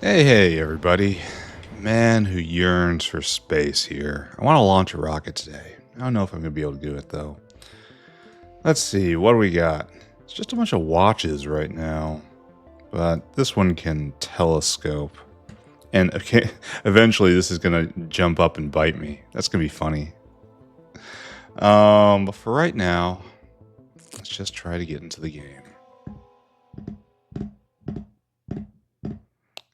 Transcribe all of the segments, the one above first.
Hey, everybody. Man who yearns for space here. I want to launch a rocket today. I don't know if I'm going to be able to do it, though. Let's see, what do we got? It's just a bunch of watches right now. But this one can telescope. And okay, eventually this is going to jump up and bite me. That's going to be funny. But for right now, let's just try to get into the game.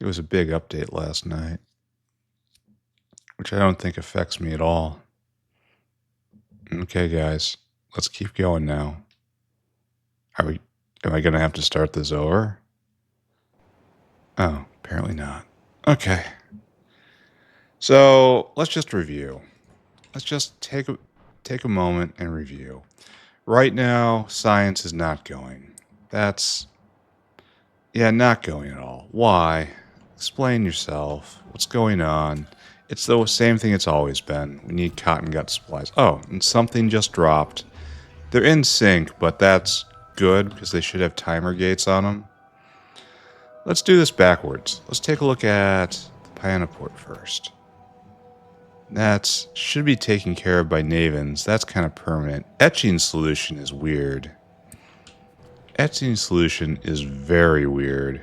It was a big update last night, which I don't think affects me at all. Okay, guys, let's keep going now. Am I going to have to start this over? Oh, apparently not. Okay. So let's just review. Let's just take a moment and review. Right now, science is not going. Not going at all. Why? Explain yourself. What's going on? It's the same thing it's always been. We need cotton gut supplies. Oh, and something just dropped. They're in sync, but that's good because they should have timer gates on them. Let's do this backwards. Let's take a look at the Pyanoport first. That should be taken care of by Navens. That's kind of permanent. Etching solution is weird. Etching solution is very weird.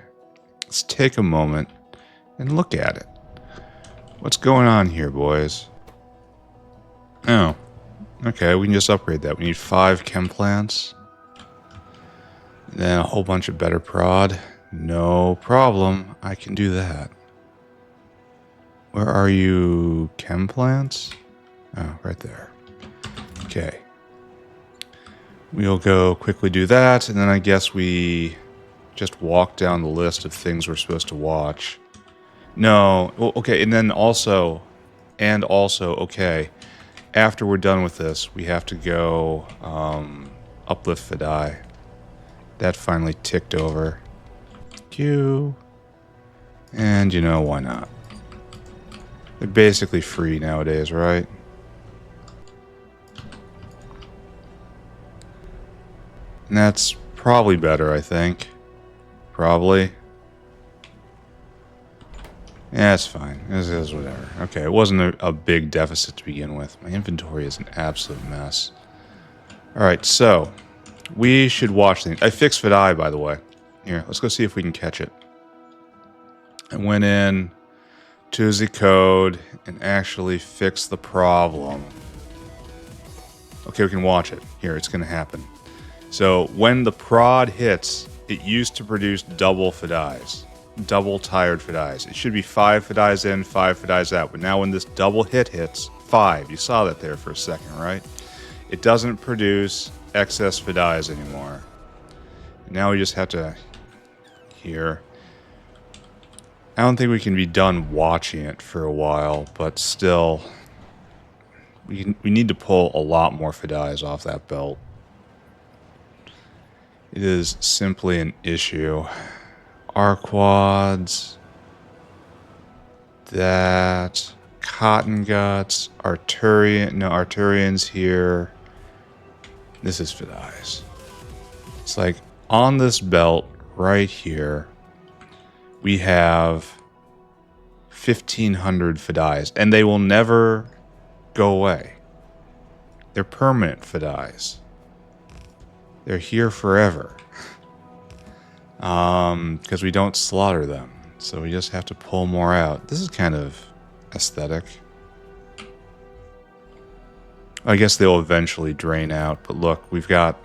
Let's take a moment and look at it. What's going on here, boys? Oh, okay, we can just upgrade that. We need 5 chem plants. Then a whole bunch of better prod. No problem. I can do that. Where are you, chem plants? Oh, right there. Okay. We'll go quickly do that, and then I guess we just walk down the list of things we're supposed to watch. No, well, okay, and then also, okay, after we're done with this, we have to go uplift Phadai. That finally ticked over. Q. And you know, why not? They're basically free nowadays, right? And that's probably better, I think. Probably. Yeah, it's fine. This is whatever. Okay, it wasn't a big deficit to begin with. My inventory is an absolute mess. Alright, so we should watch things. I fixed Phadai, by the way. Here, let's go see if we can catch it. I went in to the code and actually fixed the problem. Okay, we can watch it. Here, it's going to happen. So when the prod hits, it used to produce double Phadais. Double tired Phadais. It should be 5 Phadais in, 5 Phadais out. But now when this double hit hits, 5. You saw that there for a second, right? It doesn't produce excess Phadais anymore. Now we just have to... Here. I don't think we can be done watching it for a while, but still... We need to pull a lot more Phadais off that belt. It is simply an issue. Arquads, that, cotton guts, Arturians here. This is Phadais. It's like on this belt right here, we have 1,500 Phadais, and they will never go away. They're permanent Phadais. They're here forever. Because we don't slaughter them. So we just have to pull more out. This is kind of aesthetic. I guess they'll eventually drain out. But look, we've got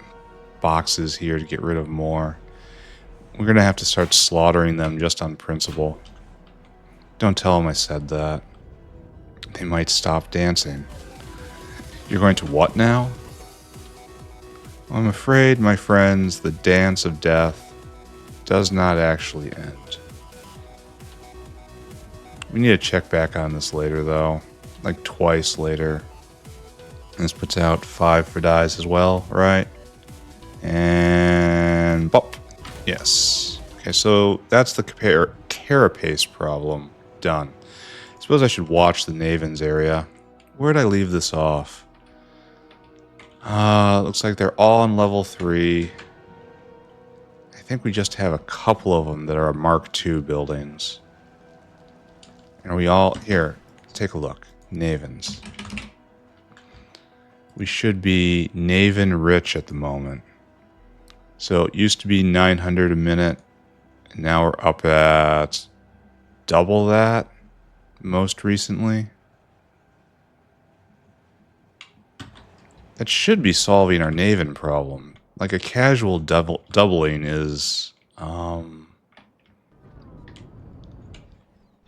boxes here to get rid of more. We're going to have to start slaughtering them just on principle. Don't tell them I said that. They might stop dancing. You're going to what now? I'm afraid, my friends, the dance of death does not actually end. We need to check back on this later, though. Like twice later. And this puts out 5 Phadais as well, right? And... bop! Yes. Okay, so that's the carapace problem. Done. I suppose I should watch the Navens area. Where'd I leave this off? Looks like they're all on level 3. I think we just have a couple of them that are Mark II buildings. Are we all... Here, take a look. Navens. We should be Naven rich at the moment. So it used to be 900 a minute. And now we're up at double that most recently. That should be solving our Naven problem. Like a casual doubling is...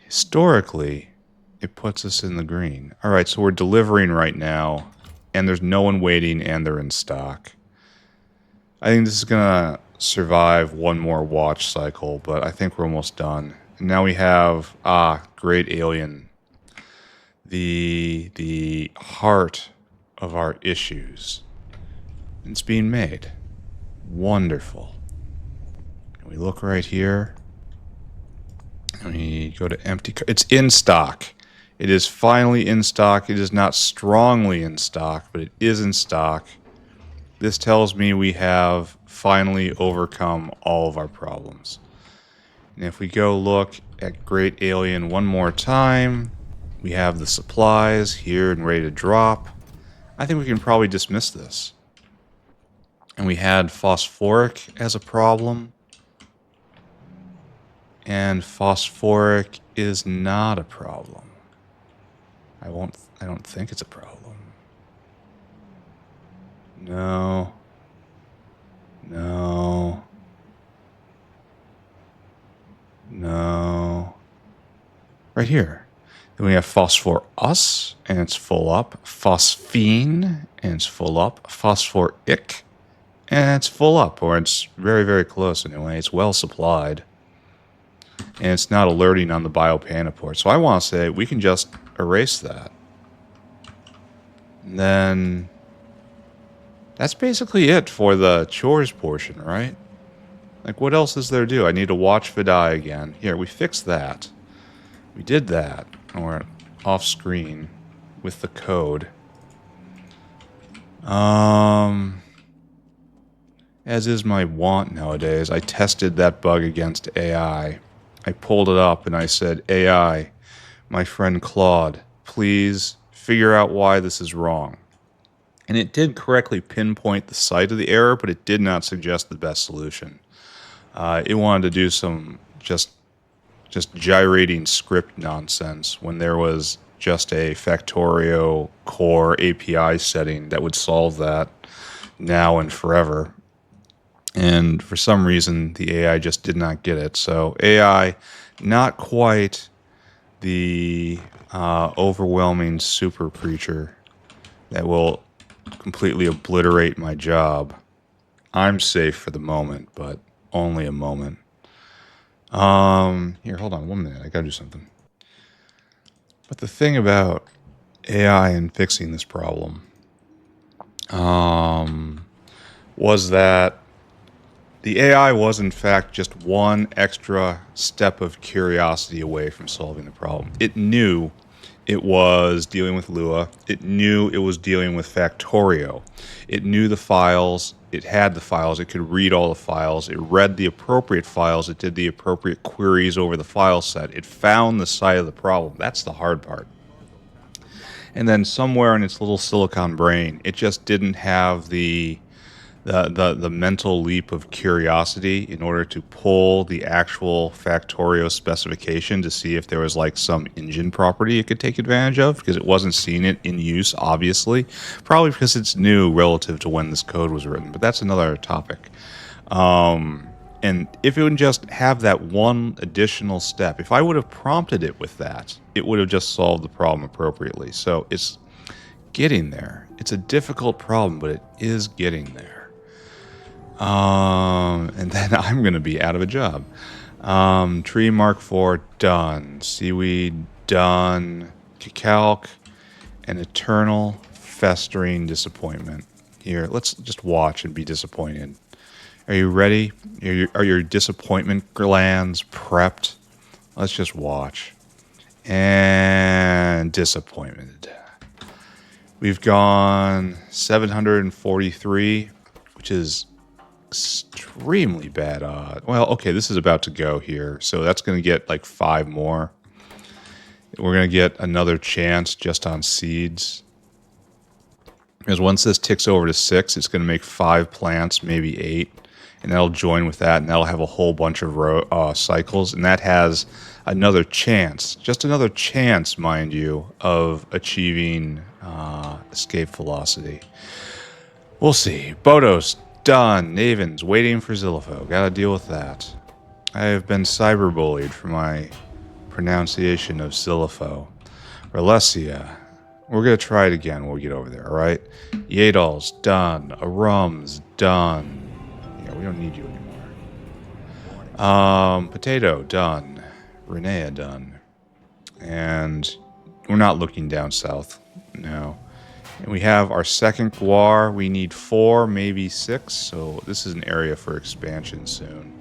historically, it puts us in the green. Alright, so we're delivering right now. And there's no one waiting and they're in stock. I think this is going to survive one more watch cycle, but I think we're almost done. And now we have, Great Alien. The heart of our issues. It's being made. Wonderful. And we look right here. And we go to empty. It's in stock. It is finally in stock. It is not strongly in stock, but it is in stock. This tells me we have finally overcome all of our problems. And if we go look at Great Alien one more time, we have the supplies here and ready to drop. I think we can probably dismiss this. And we had phosphoric as a problem. And phosphoric is not a problem. I don't think it's a problem. No. No. No. Right here. Then we have phosphorus, and it's full up. Phosphine, and it's full up. Phosphoric, and it's full up, or it's very, very close anyway. It's well supplied. And it's not alerting on the biopanoport. So I want to say we can just erase that. And then that's basically it for the chores portion, right? Like, what else is there to do? I need to watch Phadai again. Here, we fixed that. We did that. And we're off screen with the code. As is my want nowadays, I tested that bug against AI. I pulled it up and I said, AI, my friend Claude, please figure out why this is wrong. And it did correctly pinpoint the site of the error, but it did not suggest the best solution. It wanted to do some just gyrating script nonsense when there was just a Factorio core API setting that would solve that now and forever. And for some reason, the AI just did not get it. So AI, not quite the overwhelming super creature that will completely obliterate my job. I'm safe for the moment, but only a moment. Here, hold on 1 minute. I gotta do something. But the thing about AI and fixing this problem was that the AI was, in fact, just one extra step of curiosity away from solving the problem. It knew it was dealing with Lua. It knew it was dealing with Factorio. It knew the files. It had the files. It could read all the files. It read the appropriate files. It did the appropriate queries over the file set. It found the site of the problem. That's the hard part. And then somewhere in its little silicon brain, it just didn't have the mental leap of curiosity in order to pull the actual Factorio specification to see if there was like some engine property it could take advantage of, because it wasn't seeing it in use, obviously. Probably because it's new relative to when this code was written, but that's another topic. And if it would just have that one additional step, if I would have prompted it with that, it would have just solved the problem appropriately. So it's getting there. It's a difficult problem, but it is getting there. And then I'm going to be out of a job. Tree Mark IV, done. Seaweed, done. Calc, an eternal festering disappointment. Here, let's just watch and be disappointed. Are you ready? Are your disappointment glands prepped? Let's just watch. And disappointed. We've gone 743, which is extremely bad odds. Well, okay, this is about to go here, so that's going to get like 5 more. We're going to get another chance just on seeds. Because once this ticks over to 6, it's going to make 5 plants, maybe 8. And that'll join with that, and that'll have a whole bunch of cycles. And that has another chance, just another chance, mind you, of achieving escape velocity. We'll see. Bodos, done. Naven's waiting for Zillifo. Gotta deal with that. I have been cyberbullied for my pronunciation of Zillifo. Relesia. We're going to try it again when we get over there, alright? Yadal's done. Arum's done. Yeah, we don't need you anymore. Potato, done. Renea, done. And we're not looking down south. No. And we have our second guar. We need 4, maybe 6. So this is an area for expansion soon.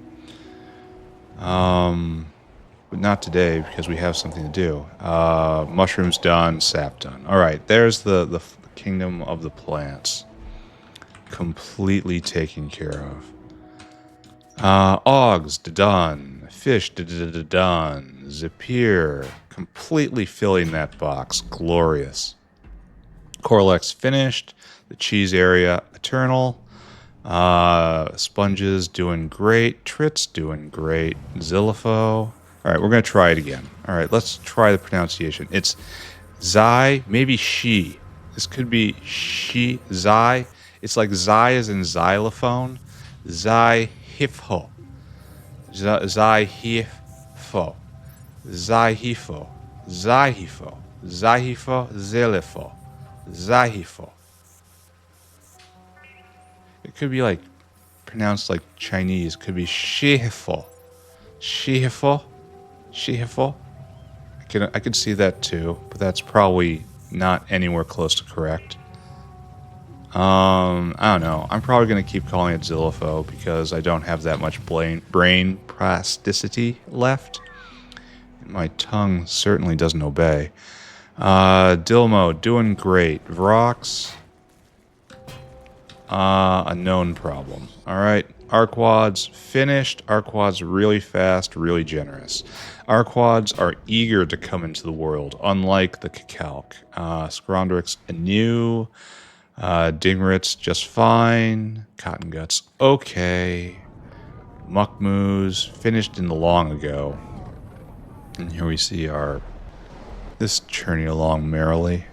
But not today because we have something to do. Mushrooms done, sap done. All right, there's the kingdom of the plants. Completely taken care of. Augs, done. Fish, done. Zipir, completely filling that box. Glorious. Corlex finished. The cheese area, eternal. Sponges doing great. Trit's doing great. Zillifo. All right, we're going to try it again. All right, let's try the pronunciation. It's Zai, maybe she. This could be she, Zai. It's like Zai is in xylophone. Zai hifho. Zai hifo. Zai hifo. Zai hifo. Zai hifo. Zilifo. Zai hifo. It could be like pronounced like Chinese. It could be shihifo. Shihifo. Shihifo. I could see that too, but that's probably not anywhere close to correct. I don't know. I'm probably going to keep calling it Zillifo because I don't have that much brain plasticity left. My tongue certainly doesn't obey. Dilmo, doing great. Vrox, a known problem. All right. Arquads, finished. Arquads really fast, really generous. Arquads are eager to come into the world, unlike the Cacalc. Scrondrix, anew. Dingrits, just fine. Cotton Guts, okay. Muckmoos, finished in the long ago. And here we see this churning along merrily.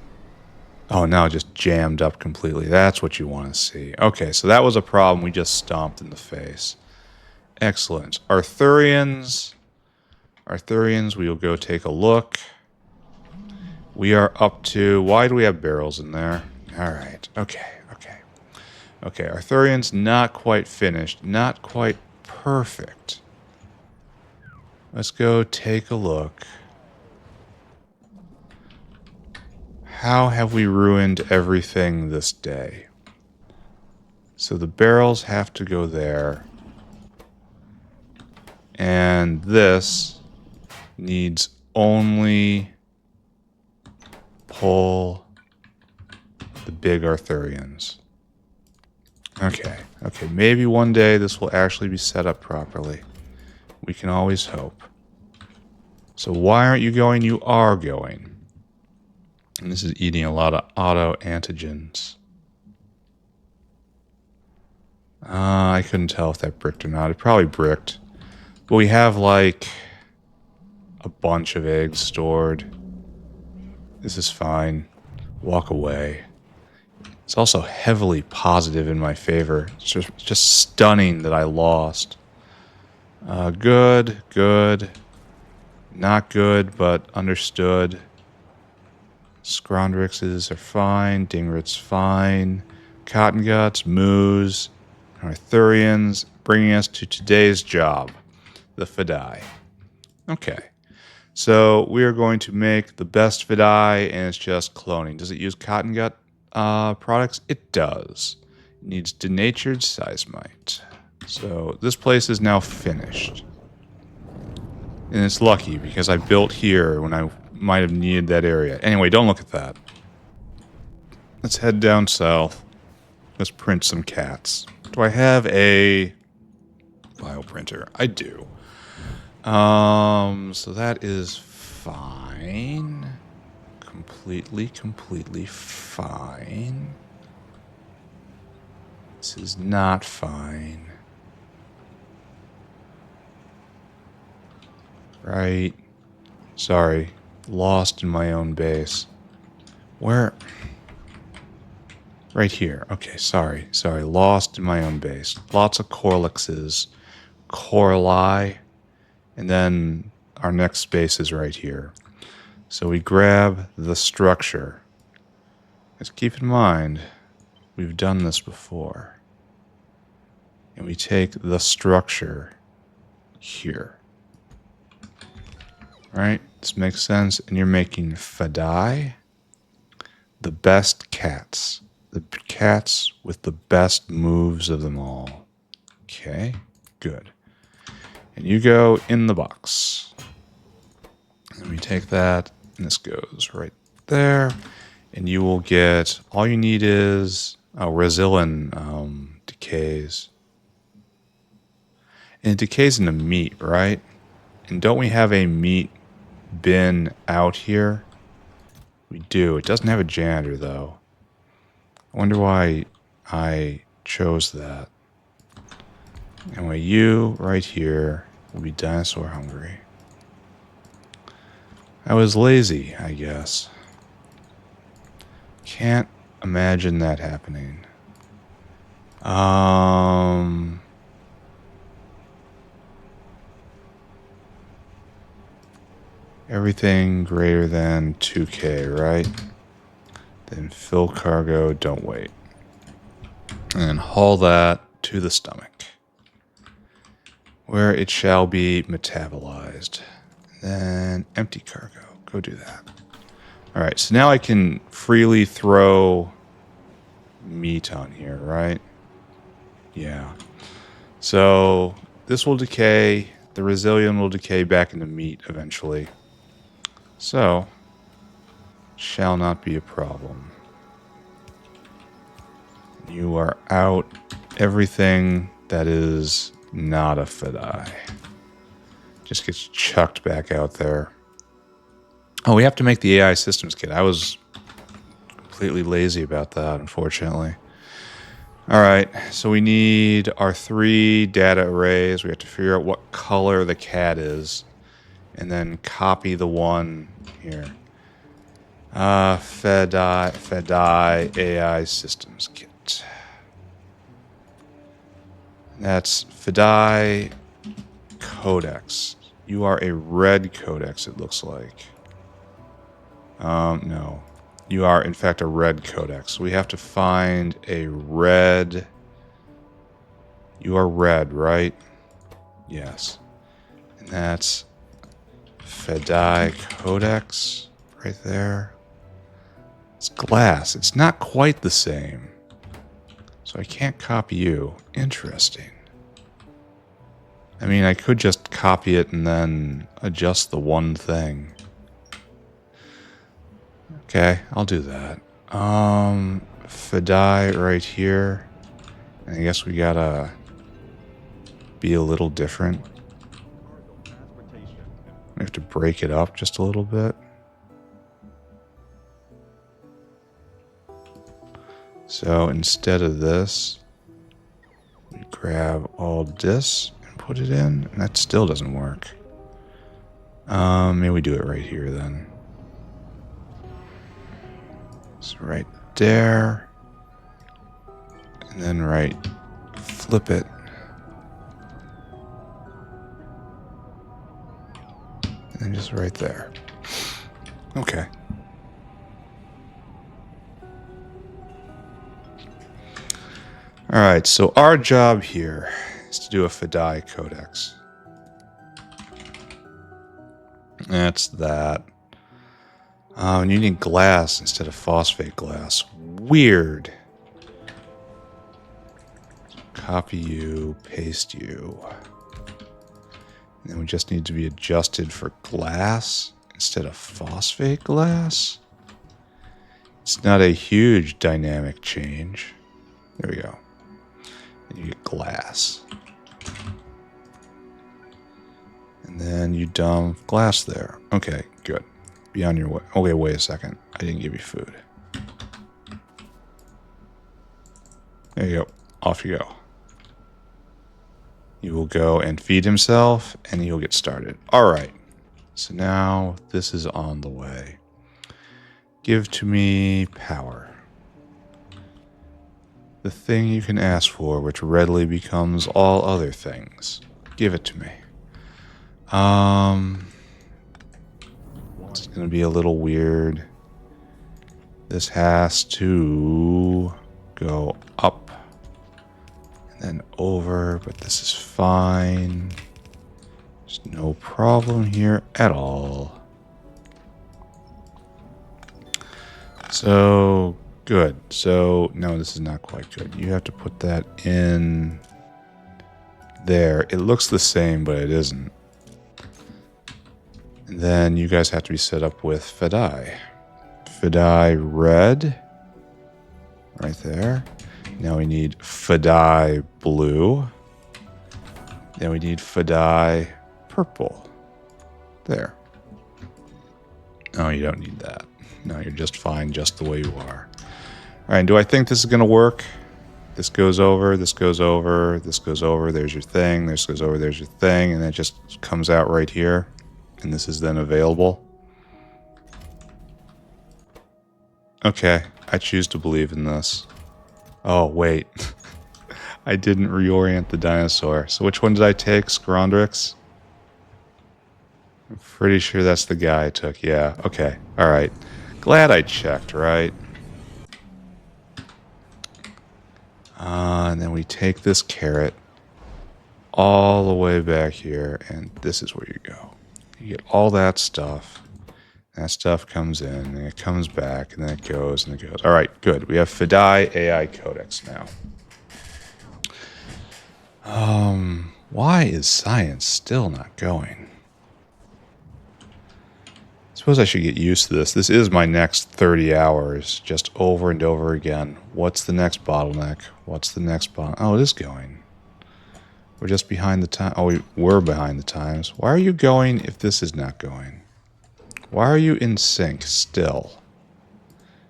Oh, now it just jammed up completely. That's what you want to see. Okay, so that was a problem we just stomped in the face. Excellent. Arthurians, we will go take a look. We are up to... Why do we have barrels in there? All right. Okay. Arthurians, not quite finished. Not quite perfect. Let's go take a look. How have we ruined everything this day? So the barrels have to go there. And this needs only pull the big Arthurians. Okay, maybe one day this will actually be set up properly. We can always hope. So why aren't you going? You are going. And this is eating a lot of auto-antigens. I couldn't tell if that bricked or not. It probably bricked. But we have, like, a bunch of eggs stored. This is fine. Walk away. It's also heavily positive in my favor. It's just stunning that I lost. Good. Not good, but understood. Scrondrixes are fine. Dingrit's fine. Cotton Guts, Moos, Arthurians, bringing us to today's job, the Phadai. Okay, so we are going to make the best Phadai, and it's just cloning. Does it use Cotton Gut products? It does. It needs denatured seismite. So this place is now finished. And it's lucky because I built here when I might have needed that area. Anyway, don't look at that. Let's head down south. Let's print some cats. Do I have a bioprinter? I do. So that is fine. Completely fine. This is not fine. Right. Sorry. Lost in my own base. Where? Right here. Okay, sorry. Lost in my own base. Lots of Corlixes. Corli. And then our next space is right here. So we grab the structure. Just keep in mind, we've done this before. And we take the structure here. Right? This makes sense. And you're making Phadai, the best cats. The cats with the best moves of them all. Okay, good. And you go in the box. And we take that, and this goes right there. And you will get, all you need is resilin decays. And it decays into meat, right? And don't we have a meat bin out here? We do. It doesn't have a janitor, though. I wonder why I chose that. Anyway, you right here will be dinosaur hungry. I was lazy, I guess. Can't imagine that happening. Everything greater than 2K, right? Then fill cargo, don't wait. And then haul that to the stomach, where it shall be metabolized. Then empty cargo, go do that. All right, so now I can freely throw meat on here, right? Yeah. So this will decay. The resilient will decay back into meat eventually. So, shall not be a problem. You are out everything that is not a Phadai. Just gets chucked back out there. Oh, we have to make the AI systems kit. I was completely lazy about that, unfortunately. All right, so we need our 3 data arrays. We have to figure out what color the cat is. And then copy the one here. Phadai AI systems kit. That's Phadai Codex. You are a red codex, it looks like. No. You are, in fact, a red codex. We have to find a red... You are red, right? Yes. And that's Phadai Codex right there. It's glass. It's not quite the same. So I can't copy you. Interesting. I mean, I could just copy it and then adjust the one thing. Okay, I'll do that. Phadai right here. And I guess we gotta be a little different. We have to break it up just a little bit. So instead of this, we grab all this and put it in, and that still doesn't work. Maybe we do it right here then. So right there, and then right, flip it. And then just right there. Okay. All right, so our job here is to do a Phadai codex. That's that. And you need glass instead of phosphate glass. Weird. Copy you, paste you. And then we just need to be adjusted for glass instead of phosphate glass. It's not a huge dynamic change. There we go. And you get glass. And then you dump glass there. Okay, good. Be on your way. Okay, wait a second. I didn't give you food. There you go. Off you go. You will go and feed himself, and he'll get started. All right. So now this is on the way. Give to me power. The thing you can ask for, which readily becomes all other things. Give it to me. It's going to be a little weird. This has to go up and then over, but this is fine. There's no problem here at all. So, good. So, no, this is not quite good. You have to put that in there. It looks the same, but it isn't. And then you guys have to be set up with Phadai. Phadai red. Right there. Now we need Phadai blue. Then we need Phadai purple. There. No, you don't need that. No, you're just fine just the way you are. All right, do I think this is going to work? This goes over, this goes over, this goes over, there's your thing, this goes over, there's your thing, and it just comes out right here. And this is then available. Okay, I choose to believe in this. Oh, wait. I didn't reorient the dinosaur. So which one did I take? Scrondrix? I'm pretty sure that's the guy I took. Yeah, okay. Alright. Glad I checked, right? And then we take this carrot all the way back here, and this is where you go. You get all that stuff. That stuff comes in, and it comes back, and then it goes, and it goes. All right, good. We have Phadai AI Codex now. Why is science still not going? I suppose I should get used to this. This is my next 30 hours, just over and over again. What's the next bottleneck? What's the next bottleneck? Oh, it is going. We're just behind the time. Oh, we're behind the times. Why are you going if this is not going? Why are you in sync still?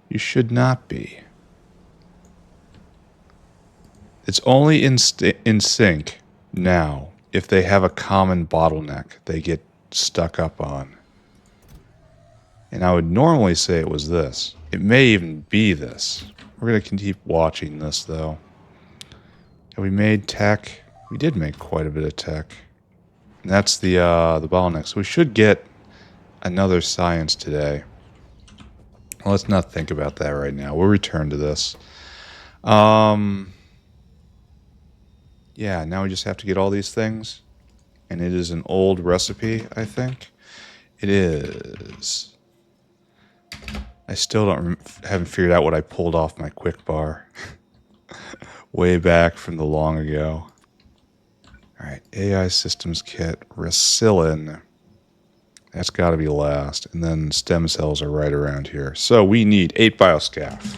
You should not be. It's only in sync now if they have a common bottleneck they get stuck up on. And I would normally say it was this. It may even be this. We're going to keep watching this, though. Have we made tech? We did make quite a bit of tech. And that's the bottleneck. So we should get another science today. Well, let's not think about that right now. We'll return to this. Yeah, now we just have to get all these things. And it is an old recipe, I think. It is. I still haven't figured out what I pulled off my quick bar. Way back from the long ago. Alright, AI Systems Kit, Resilin. That's got to be last. And then stem cells are right around here. So we need 8 bioscaff.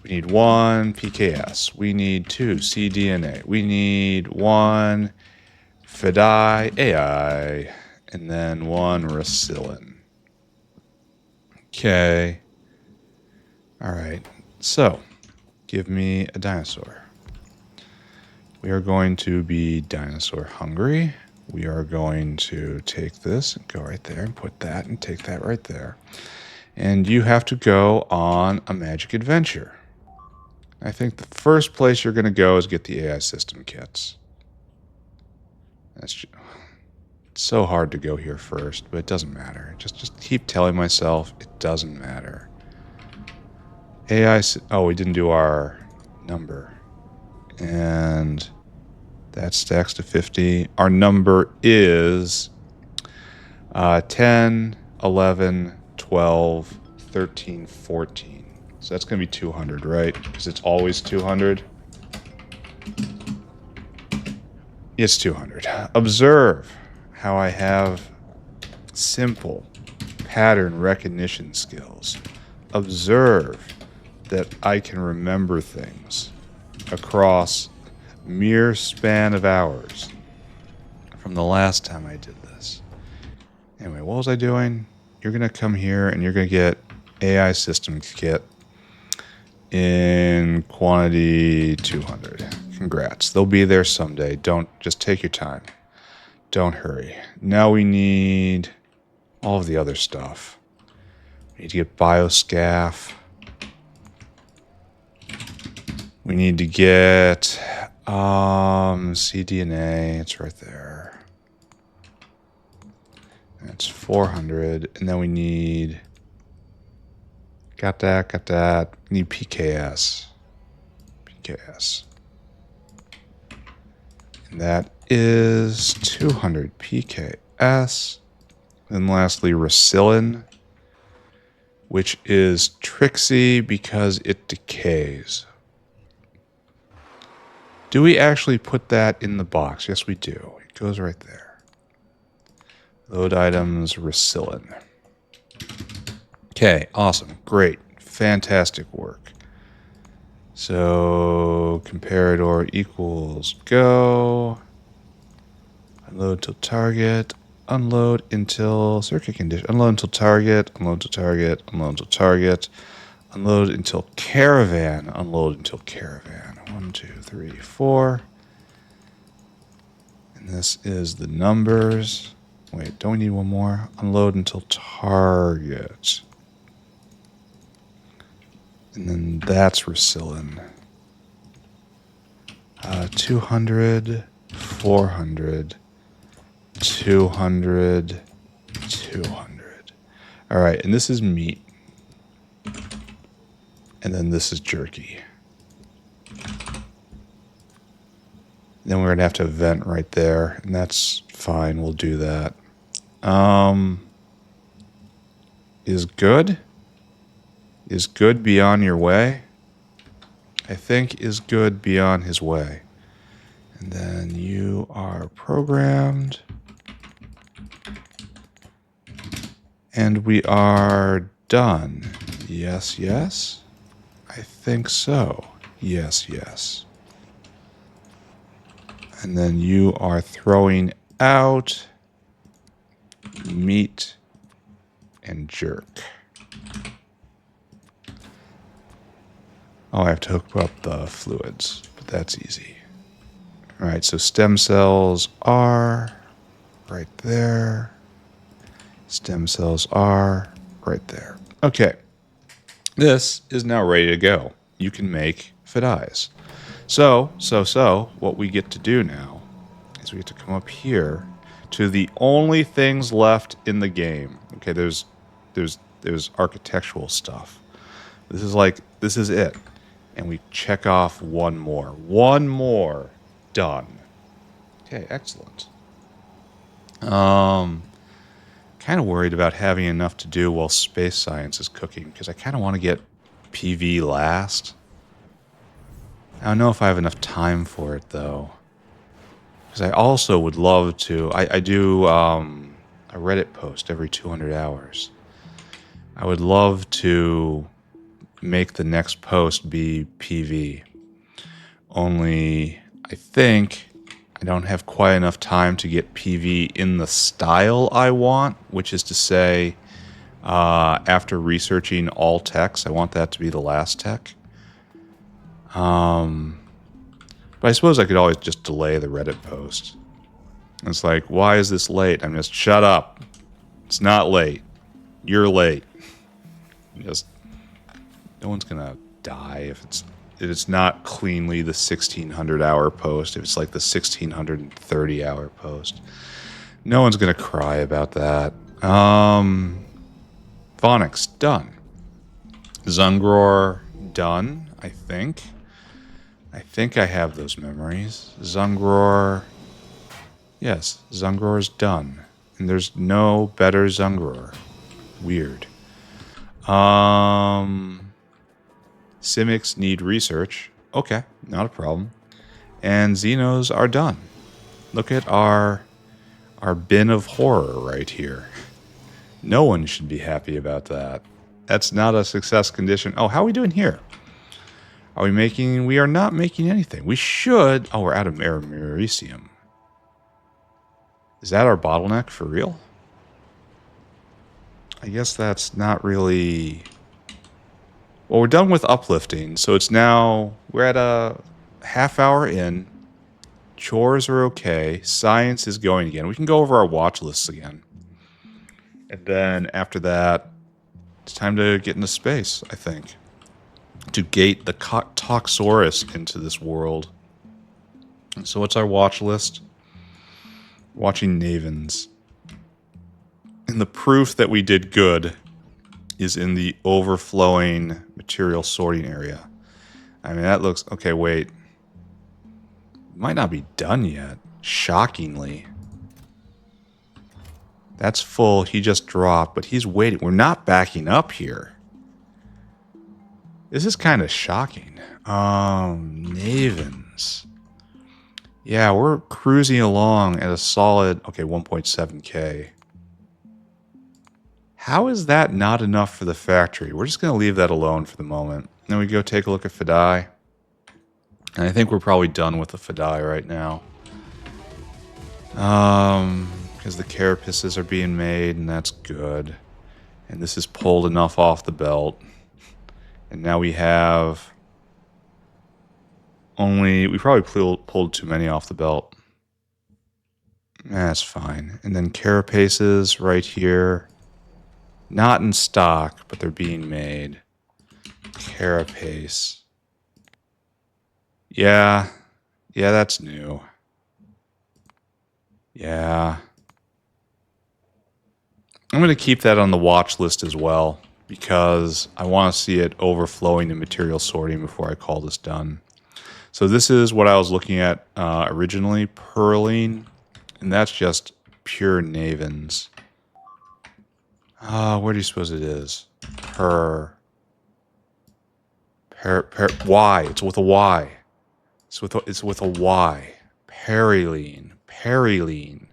We need 1 PKS. We need 2 cDNA. We need 1 Phadai AI. And then 1 Resilin. Okay. Alright, so give me a dinosaur. We are going to be dinosaur hungry. We are going to take this and go right there and put that and take that right there. And you have to go on a magic adventure. I think the first place you're going to go is get the AI system kits. That's just, it's so hard to go here first, but it doesn't matter. Just keep telling myself it doesn't matter. Oh, we didn't do our number. And that stacks to 50. Our number is 10, 11, 12, 13, 14. So that's going to be 200, right? Because it's always 200. It's 200. Observe how I have simple pattern recognition skills. Observe that I can remember things across mere span of hours from the last time I did this. Anyway, what was I doing? You're going to come here and you're going to get AI Systems Kit in quantity 200. Congrats. They'll be there someday. Just take your time. Don't hurry. Now we need all of the other stuff. We need to get bioscaff. We need to get cDNA. It's right there. That's 400. And then we need... Got that. We need PKS. And that is 200 PKS. And lastly, Racillin, which is tricksy because it decays. Do we actually put that in the box? Yes, we do. It goes right there. Load items, Racillin. Okay, awesome. Great. Fantastic work. So, comparador equals go. Unload till target. Unload until circuit condition. Unload until target. Unload till target. Unload until target. Unload until caravan. Unload until caravan. 1, 2, 3, 4. And this is the numbers. Wait, don't we need one more? Unload until target. And then that's Racillin. 200, 400, 200, 200. All right, and this is meat. And then this is jerky. Then we're going to have to vent right there, and that's fine. We'll do that. Is good? Is good beyond your way? I think is good beyond his way. And then you are programmed. And we are done. Yes, yes. I think so. Yes, yes. And then you are throwing out meat and jerk. Oh, I have to hook up the fluids, but that's easy. All right, so stem cells are right there. Stem cells are right there. Okay, this is now ready to go. You can make Phadais. So, what we get to do now is we get to come up here to the only things left in the game. Okay, there's architectural stuff. This is it. And we check off one more. One more. Done. Okay, excellent. Kind of worried about having enough to do while space science is cooking, because I kind of want to get PV last. I don't know if I have enough time for it, though. Because I also would love to... I do a Reddit post every 200 hours. I would love to make the next post be PV. Only, I think I don't have quite enough time to get PV in the style I want, which is to say, after researching all techs, I want that to be the last tech. But I suppose I could always just delay the Reddit post. It's like, why is this late? I'm just, shut up. It's not late. You're late. Just, no one's gonna die if it's not cleanly the 1600-hour post. If it's like the 1630-hour post, no one's gonna cry about that. Phonics done. Zungror done. I think I have those memories. Zungror. Yes, Zungror's done. And there's no better Zungror. Weird. Simics need research. Okay, not a problem. And Xenos are done. Look at our bin of horror right here. No one should be happy about that. That's not a success condition. Oh, how are we doing here? Are we making... We are not making anything. We should... Oh, we're out of americium. Is that our bottleneck for real? I guess that's not really... Well, we're done with uplifting, so it's now... We're at a half hour in. Chores are okay. Science is going again. We can go over our watch lists again. And then after that, it's time to get into space, I think. To gate the Toxirus into this world. So what's our watch list? Watching Navens. And the proof that we did good is in the overflowing material sorting area. I mean, that looks... Okay, wait. Might not be done yet. Shockingly. That's full. He just dropped, but he's waiting. We're not backing up here. This is kind of shocking. Navens. Yeah, we're cruising along at a solid... Okay, 1.7k. How is that not enough for the factory? We're just going to leave that alone for the moment. Then we go take a look at Phadai. And I think we're probably done with the Phadai right now. Because the carapaces are being made, and that's good. And this is pulled enough off the belt. And now we have... We probably pulled too many off the belt. That's fine. And then carapaces right here. Not in stock, but they're being made. Carapace. Yeah. Yeah, that's new. Yeah. I'm going to keep that on the watch list as well, because I want to see it overflowing in material sorting before I call this done. So this is what I was looking at originally, purling, and that's just pure Navens. Where do you suppose it is? Y. It's with a Y. It's with a Y. Periline. Periline.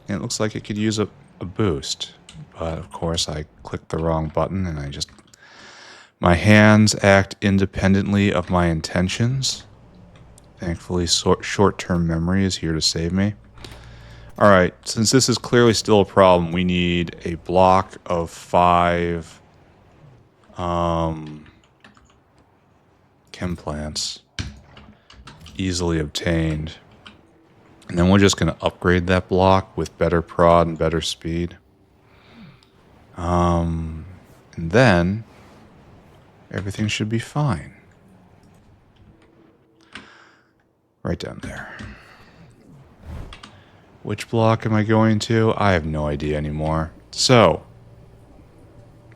It looks like it could use a boost. But of course I clicked the wrong button and I just... My hands act independently of my intentions. Thankfully, short-term memory is here to save me. Alright, since this is clearly still a problem, we need a block of 5 chem plants. Easily obtained. And then we're just going to upgrade that block with better prod and better speed. And then everything should be fine. Right down there. Which block am I going to? I have no idea anymore. So,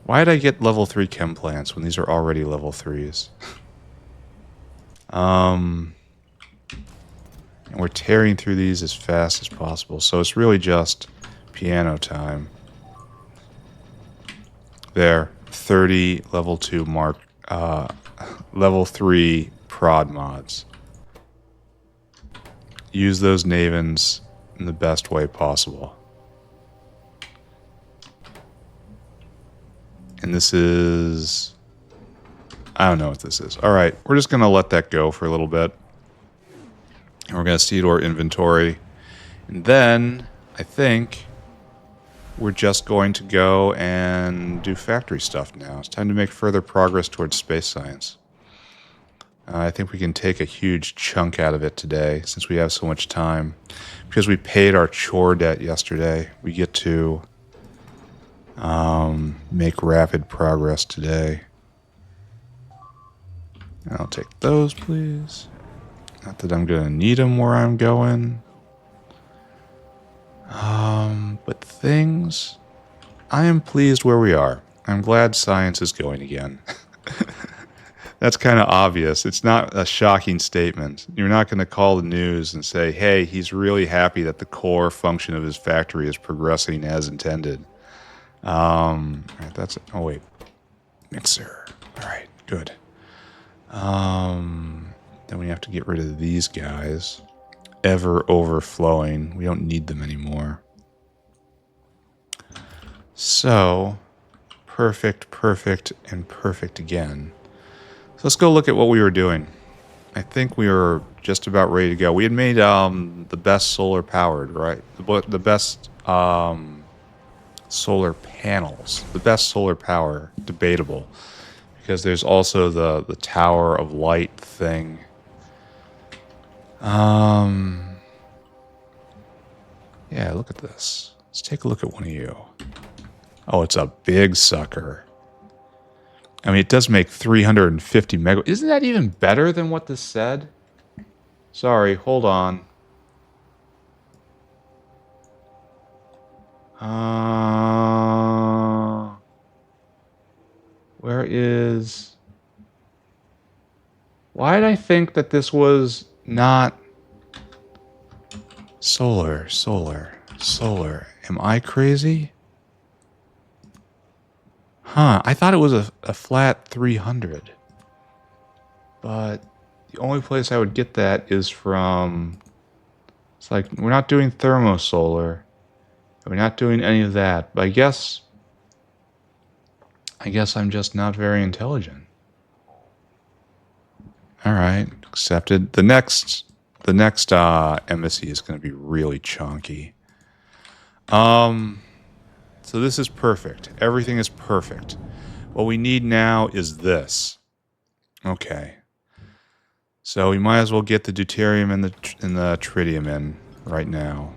why did I get level 3 chem plants when these are already level 3s? And we're tearing through these as fast as possible. So it's really just piano time. There, 30 level 2 mark, level 3 prod mods. Use those Navens in the best way possible. And this is... I don't know what this is. Alright, we're just going to let that go for a little bit. And we're going to see to our inventory. And then, I think, we're just going to go and do factory stuff now. It's time to make further progress towards space science. I think we can take a huge chunk out of it today, since we have so much time. Because we paid our chore debt yesterday, we get to make rapid progress today. I'll take those, please. Not that I'm going to need them where I'm going. But things... I am pleased where we are. I'm glad science is going again. That's kind of obvious. It's not a shocking statement. You're not going to call the news and say, hey, he's really happy that the core function of his factory is progressing as intended. Right, that's it. Oh, wait. Mixer. All right, good. Then we have to get rid of these guys. Ever overflowing. We don't need them anymore. So, perfect, perfect, and perfect again. So let's go look at what we were doing. I think we were just about ready to go. We had made the best solar powered, right? The best solar panels, the best solar power, debatable, because there's also the Tower of Light thing. Yeah, look at this. Let's take a look at one of you. Oh, it's a big sucker. I mean, it does make 350 mega. Isn't that even better than what this said? Sorry, hold on. Where is... Why did I think that this was not... Solar. Am I crazy? Huh, I thought it was a flat 300. But the only place I would get that is from... It's like, we're not doing thermosolar. We're not doing any of that. But I guess I'm just not very intelligent. Alright, accepted. The next embassy is going to be really chunky. So this is perfect. Everything is perfect. What we need now is this. Okay. So we might as well get the deuterium and the tritium in right now.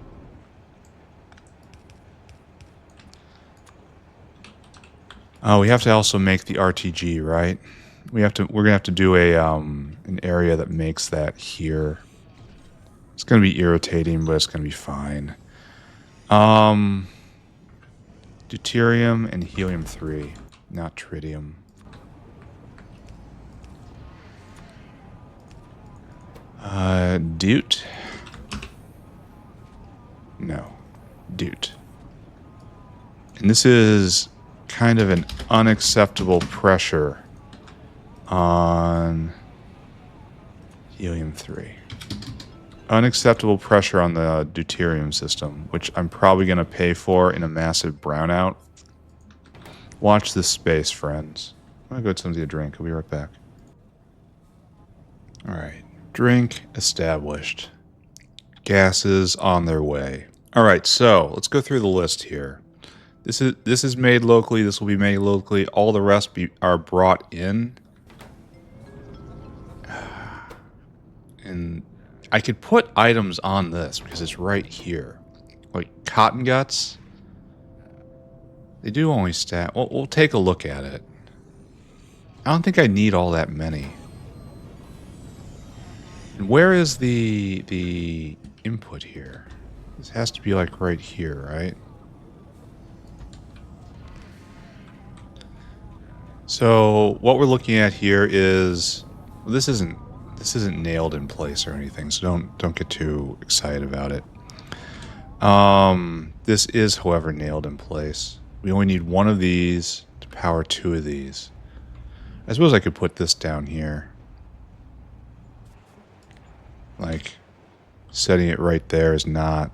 Oh, we have to also make the RTG, right? We're gonna have to do a an area that makes that here. It's gonna be irritating, but it's gonna be fine. Deuterium and helium-3, not tritium. Deut? No. Deut. And this is kind of an unacceptable pressure on helium-3. Unacceptable pressure on the deuterium system, which I'm probably going to pay for in a massive brownout. Watch this space, friends. I'm going to go get something to drink. I'll be right back. Alright. Drink established. Gases on their way. Alright, so let's go through the list here. This is made locally. This will be made locally. All the rest are brought in. And I could put items on this because it's right here. Like cotton guts. They do only stack. Well, we'll take a look at it. I don't think I need all that many. And where is the input here? This has to be like right here, right? So what we're looking at here is, well, this isn't nailed in place or anything, so don't get too excited about it. This is, however, nailed in place. We only need one of these to power two of these. I suppose I could put this down here. Like, setting it right there is not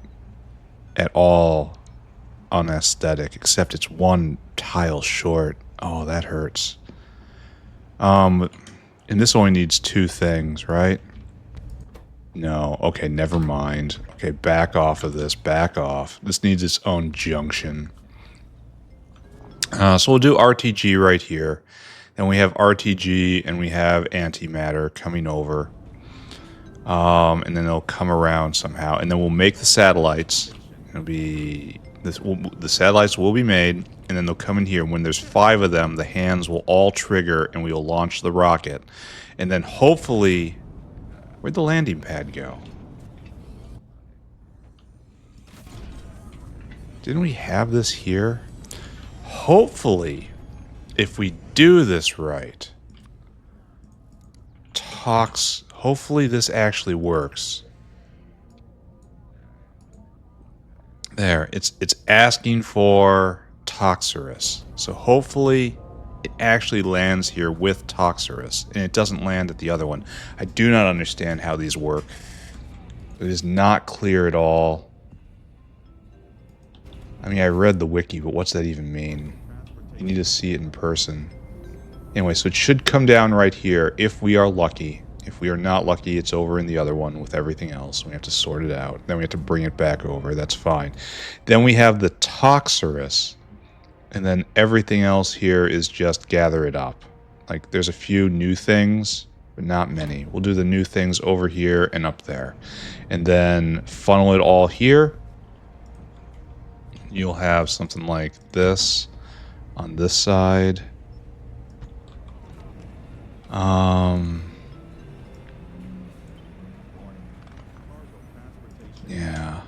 at all unaesthetic, except it's one tile short. Oh, that hurts. And this only needs two things, right? No. Okay, never mind. Okay, back off of this. Back off. This needs its own junction. So we'll do RTG right here. Then we have RTG and we have antimatter coming over. And then they'll come around somehow. And then we'll make the satellites. It'll be... the satellites will be made, and then they'll come in here. When there's 5 of them, the hands will all trigger, and we will launch the rocket. And then hopefully... Where'd the landing pad go? Didn't we have this here? Hopefully, if we do this right... Hopefully this actually works. There, it's asking for Toxirus. So hopefully it actually lands here with Toxirus, and it doesn't land at the other one. I do not understand how these work. It is not clear at all. I mean, I read the wiki, but what's that even mean? You need to see it in person. Anyway, so it should come down right here if we are lucky. If we are not lucky, it's over in the other one with everything else. We have to sort it out. Then we have to bring it back over. That's fine. Then we have the Toxirus. And then everything else here is just gather it up. Like, there's a few new things, but not many. We'll do the new things over here and up there. And then funnel it all here. You'll have something like this on this side. Yeah.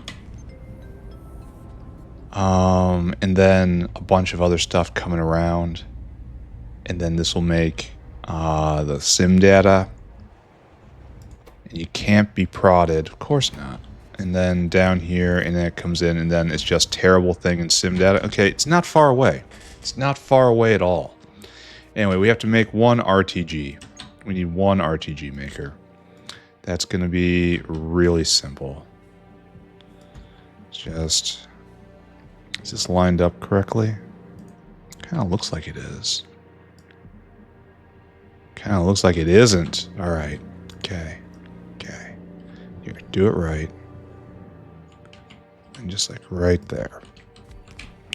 And then a bunch of other stuff coming around. And then this will make the sim data. And you can't be prodded. Of course not. And then down here, and then it comes in, and then it's just terrible thing in sim data. Okay, it's not far away. It's not far away at all. Anyway, we have to make one RTG. We need one RTG maker. That's going to be really simple. Just... Is this lined up correctly? Kind of looks like it is. Kind of looks like it isn't. Alright. Okay. Okay. Here, do it right. And just like right there.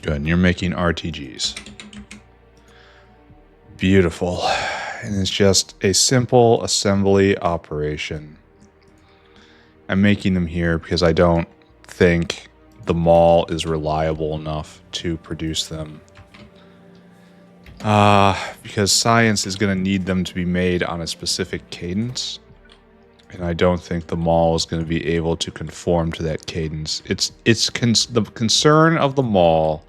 Good. And you're making RTGs. Beautiful. And it's just a simple assembly operation. I'm making them here because I don't think the mall is reliable enough to produce them. Because science is going to need them to be made on a specific cadence. And I don't think the mall is going to be able to conform to that cadence. The concern of the mall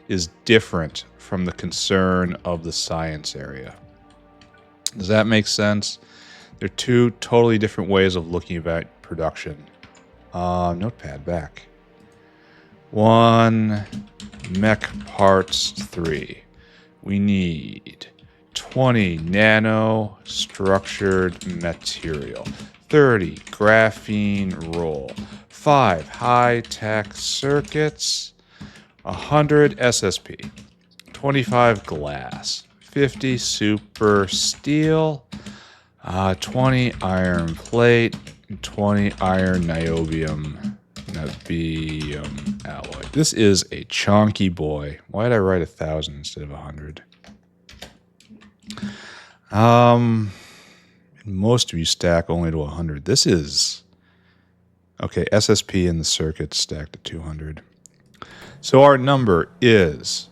is different from the concern of the science area. Does that make sense? They're two totally different ways of looking at production. Notepad back. 1 mech parts 3. We need 20 nano structured material, 30 graphene roll, 5 high-tech circuits, 100 SSP, 25 glass, 50 super steel, 20 iron plate, and 20 iron niobium alloy. This is a chunky boy. Why did I write 1,000 instead of 100? Most of you stack only to 100. This is... Okay, SSP in the circuit stacked to 200. So our number is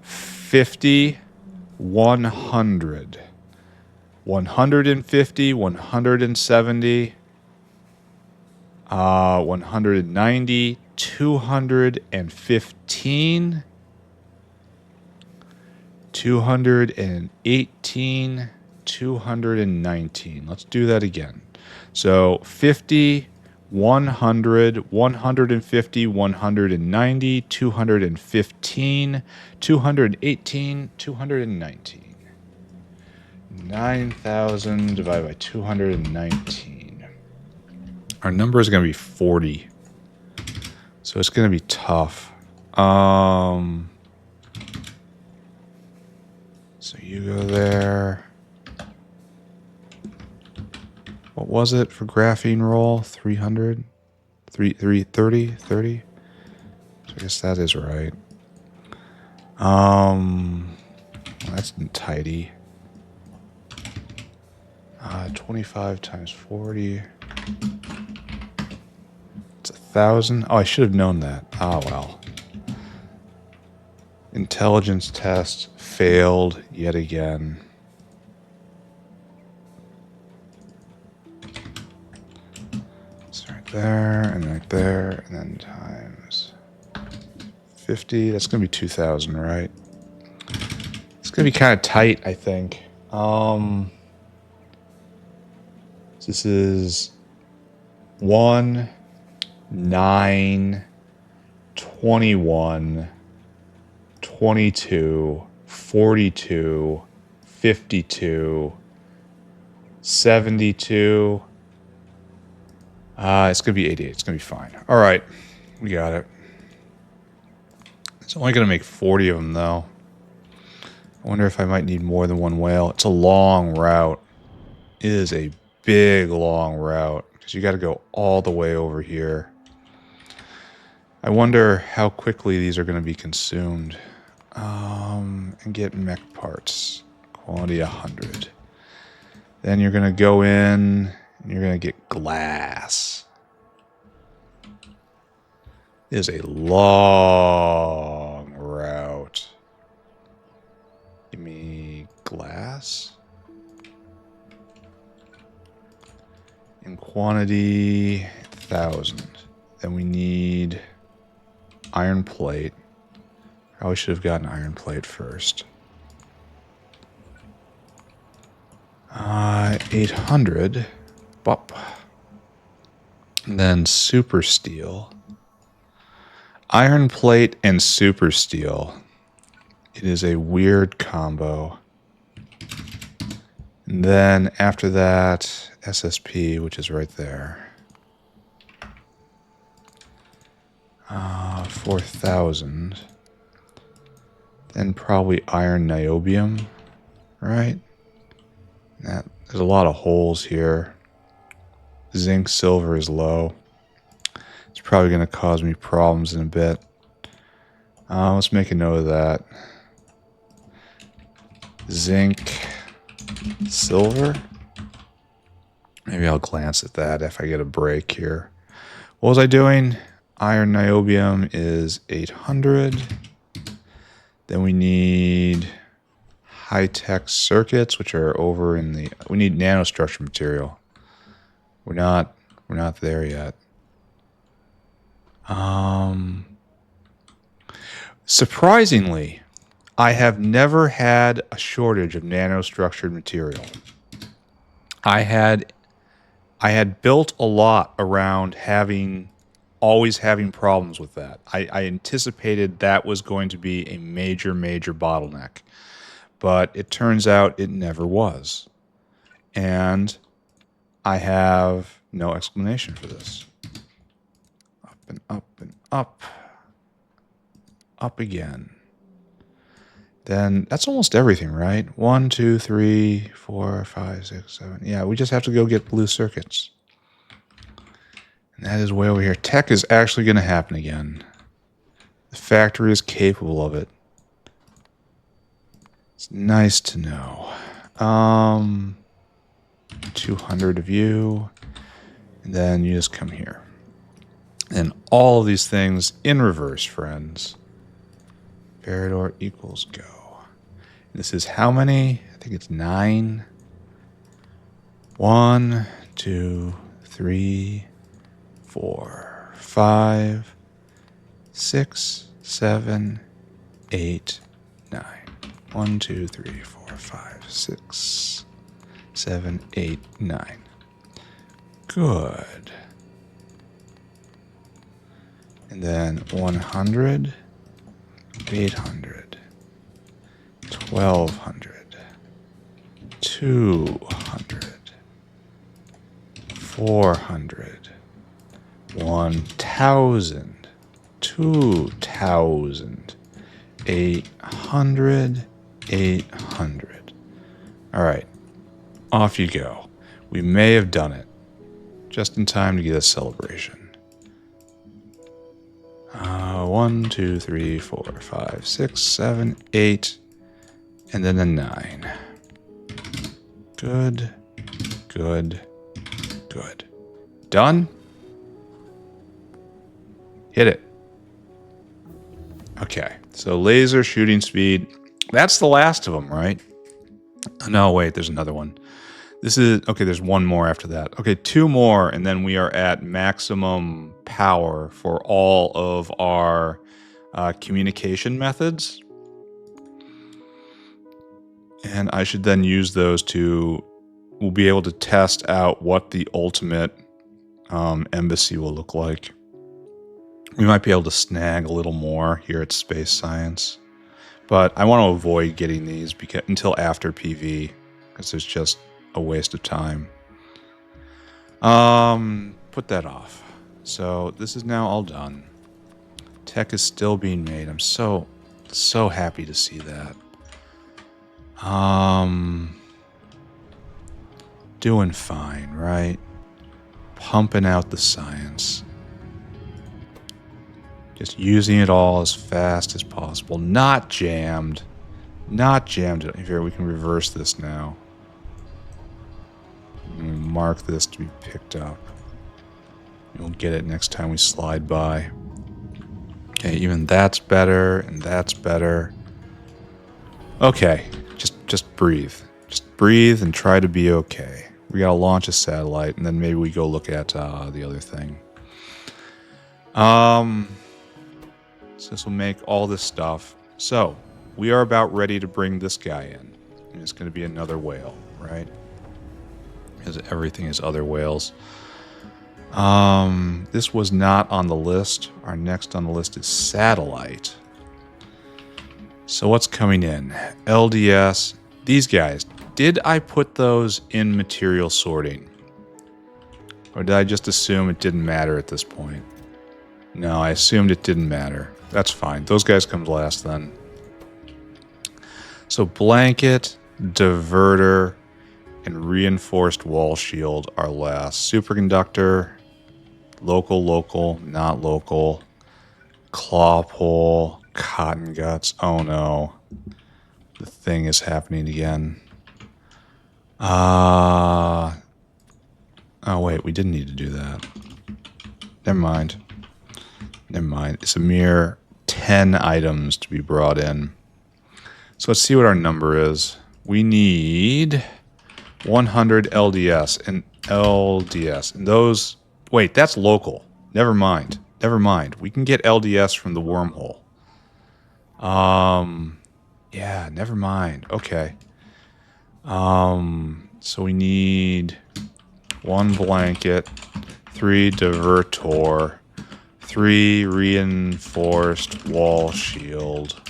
50, 100, 150, 170, 190, 215, 218, 219. Let's do that again. So 50, 100, 150, 190, 215, 218, 219. 9,000 divided by 219. Our number is going to be 40. So it's going to be tough. So you go there. What was it for graphene roll? 300? 30? 30? So I guess that is right. That's tidy. 25 times 40. It's 1,000. Oh, I should have known that. Ah, well. Intelligence test failed yet again. It's right there, and right there, and then times 50. That's going to be 2,000, right? It's going to be kind of tight, I think. This is 1, 9, 21, 22, 42, 52, 72. It's going to be 88. It's going to be fine. All right. We got it. It's only going to make 40 of them, though. I wonder if I might need more than one whale. It's a long route. It is a big, long route because you got to go all the way over here. I wonder how quickly these are going to be consumed. And get mech parts. Quantity 100. Then you're going to go in and you're going to get glass. It is a long route. Give me glass. In quantity 1,000. Then we need iron plate. Probably should have gotten iron plate first. 800. Bop. And then super steel. Iron plate and super steel. It is a weird combo. And then after that, SSP, which is right there. 4,000. Then probably iron niobium, right? There's a lot of holes here. Zinc silver is low. It's probably going to cause me problems in a bit. Let's make a note of that. Zinc silver. Maybe I'll glance at that if I get a break here. What was I doing? Iron niobium is 800. Then we need high-tech circuits, which are over in the... We need nanostructure material. We're not there yet. Surprisingly, I have never had a shortage of nanostructured material. I had built a lot around always having problems with that. I anticipated that was going to be a major, major bottleneck. But it turns out it never was. And I have no explanation for this. Up and up and up. Up again. Then that's almost everything, right? 1, 2, 3, 4, 5, 6, 7. Yeah, we just have to go get blue circuits. And that is way over here. Tech is actually going to happen again. The factory is capable of it. It's nice to know. 200 of you. And then you just come here. And all of these things in reverse, friends. Parador equals go. This is how many? I think it's 9. 1, 2, 3, 4, 5, 6, 7, 8, 9. 1, 2, 3, 4, 5, 6, 7, 8, 9. Good. And then 100, 800, 1,200, 200, 400, 1,000, 2,000, 800, 800. All right, off you go. We may have done it just in time to get a celebration. 1, 2, 3, 4, 5, 6, 7, 8, and then a 9. Good, good, good. Done? Hit it. Okay, so laser shooting speed. That's the last of them, right? No, wait, there's another one. This is, okay, there's one more after that. Okay, 2 more, and then we are at maximum power for all of our communication methods. And I should then use those we'll be able to test out what the ultimate embassy will look like. We might be able to snag a little more here at Space Science. But I want to avoid getting these until after PV, because it's just a waste of time. Put that off. So this is now all done. Tech is still being made. I'm so happy to see that. Doing fine, right? Pumping out the science. Just using it all as fast as possible. Not jammed. Not jammed. Here, we can reverse this now. Mark this to be picked up. We'll get it next time we slide by. Okay, even that's better, and that's better. Okay, just breathe. Just breathe and try to be okay. We gotta launch a satellite, and then maybe we go look at the other thing. So this will make all this stuff. So, we are about ready to bring this guy in. And it's going to be another whale, right? Because everything is other whales. This was not on the list. Our next on the list is satellite. So what's coming in? LDS. These guys. Did I put those in material sorting? Or did I just assume it didn't matter at this point? No, I assumed it didn't matter. That's fine. Those guys come last then. So blanket, diverter, and reinforced wall shield are last. Superconductor, local, not local. Claw pole, cotton guts. Oh no. The thing is happening again. Oh wait, we didn't need to do that. Never mind. It's a mere 10 items to be brought in. So let's see what our number is. We need 100 LDS and LDS. And those... Wait, that's local. Never mind. We can get LDS from the wormhole. Yeah, never mind. Okay. So we need 1 blanket, 3 divertor, 3 reinforced wall shield.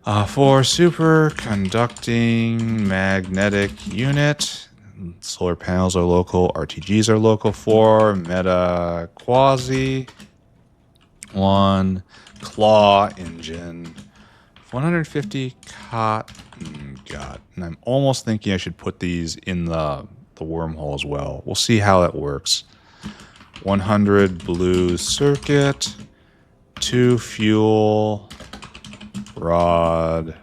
4 superconducting magnetic unit. Solar panels are local. RTGs are local. 4 meta quasi. 1 claw engine. 150 cotton gut. And I'm almost thinking I should put these in the wormhole as well. We'll see how that works. 100 blue circuit, 2 fuel, rod,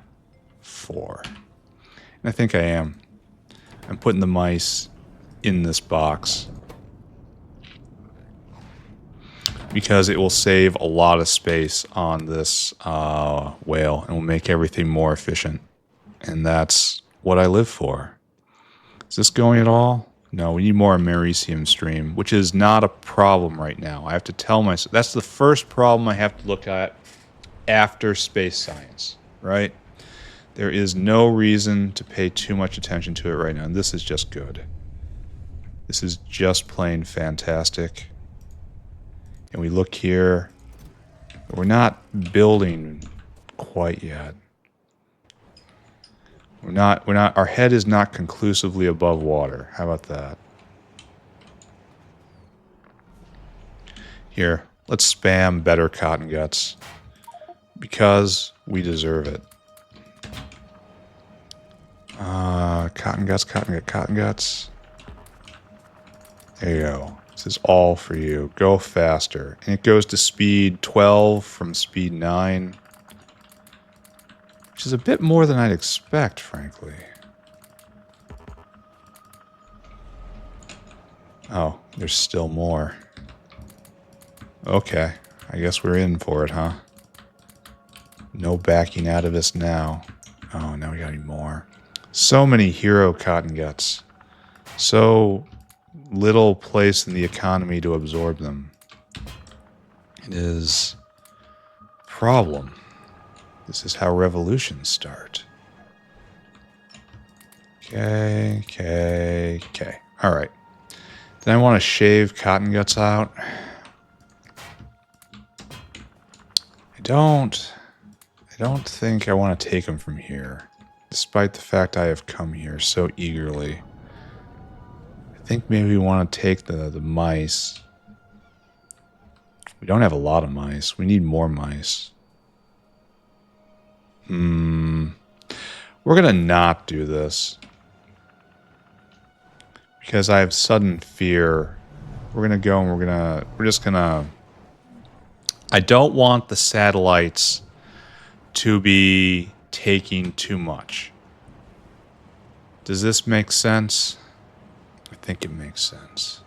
4. And I think I am. I'm putting the mice in this box because it will save a lot of space on this whale and will make everything more efficient. And that's what I live for. Is this going at all? No, we need more Americium stream, which is not a problem right now. I have to tell myself, that's the first problem I have to look at after space science, right? There is no reason to pay too much attention to it right now, and this is just good. This is just plain fantastic. And we look here, we're not building quite yet. Our head is not conclusively above water. How about that? Here, let's spam better cotton guts. Because we deserve it. Cotton guts. There you go. This is all for you. Go faster. And it goes to speed 12 from speed 9. Which is a bit more than I'd expect, frankly. Oh, there's still more. Okay, I guess we're in for it, huh? No backing out of this now. Oh, now we got any more. So many hero cotton guts. So little place in the economy to absorb them. It is a problem. This is how revolutions start. Okay. All right. Then I want to shave cotton guts out. I don't think I want to take them from here, despite the fact I have come here so eagerly. I think maybe we want to take the mice. We don't have a lot of mice. We need more mice. We're going to not do this. because I have sudden fear. We're gonna go and we're just gonna. I don't want the satellites to be taking too much. Does this make sense? I think it makes sense.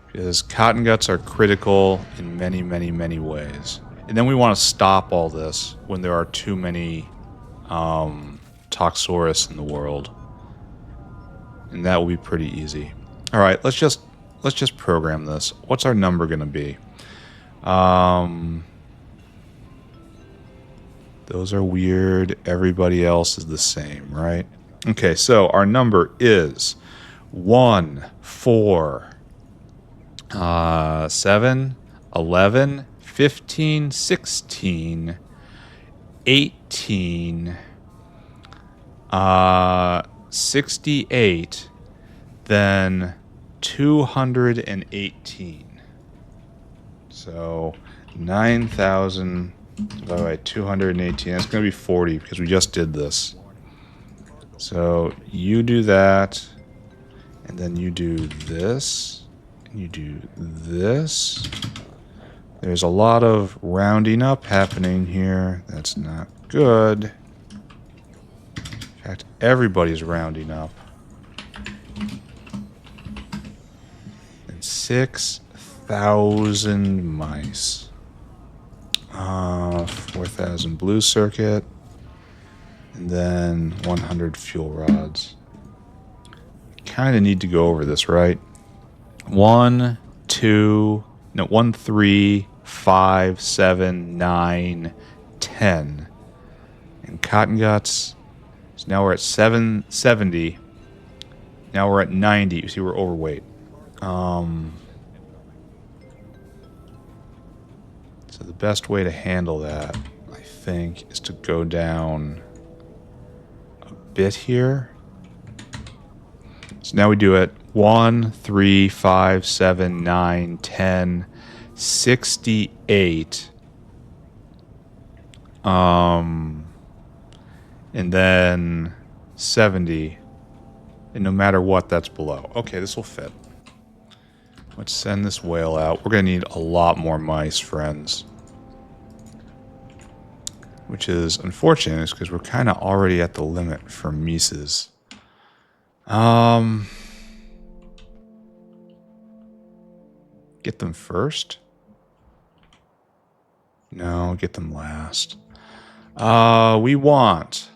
Because cotton guts are critical in many, many, many ways. And then we want to stop all this when there are too many Toxirus in the world. And that will be pretty easy. All right, let's just program this. What's our number going to be? Those are weird. Everybody else is the same, right? Okay, so our number is 1, 4, 7, 11, 15, 16, 18, 68, then 218. So 9,000 divided by 218. That's going to be 40 because we just did this. So you do that, and then you do this, and you do this. There's a lot of rounding up happening here. That's not good. In fact, everybody's rounding up. And 6,000 mice. 4,000 blue circuit. And then 100 fuel rods. Kind of need to go over this, right? 1, 3, 5, 7, 9, 10. And cotton guts. So now we're at 770. Now we're at 90. You see, we're overweight. So the best way to handle that, I think, is to go down a bit here. So now we do it 1, 3, 5, 7, 9, 10, 68. And then 70. And no matter what, that's below. Okay, this will fit. Let's send this whale out. We're going to need a lot more mice, friends. Which is unfortunate, because we're kind of already at the limit for Mises. Get them first? No, get them last. We want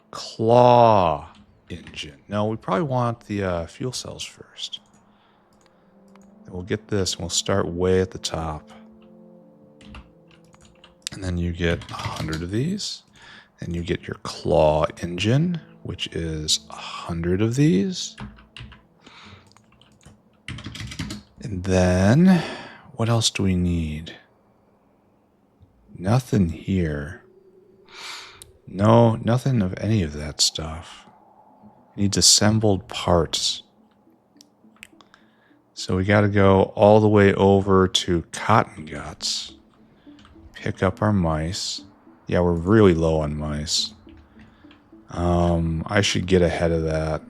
claw engine. No, we probably want the fuel cells first. And we'll get this, and we'll start way at the top. And then you get 100 of these. And you get your claw engine, which is 100 of these. And then, what else do we need? Nothing here. No, nothing of any of that stuff. Needs assembled parts. So we got to go all the way over to cotton guts. Pick up our mice. Yeah, we're really low on mice. I should get ahead of that.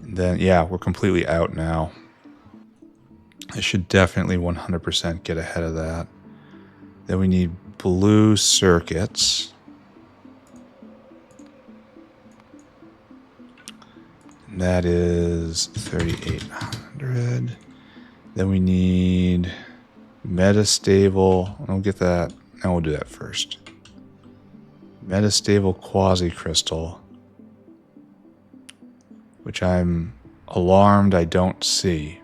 And then, yeah, we're completely out now. I should definitely 100% get ahead of that. Then we need blue circuits. And that is 3,800. Then we need metastable. I'll get that. Now we'll do that first. Metastable quasi-crystal. Which I'm alarmed I don't see.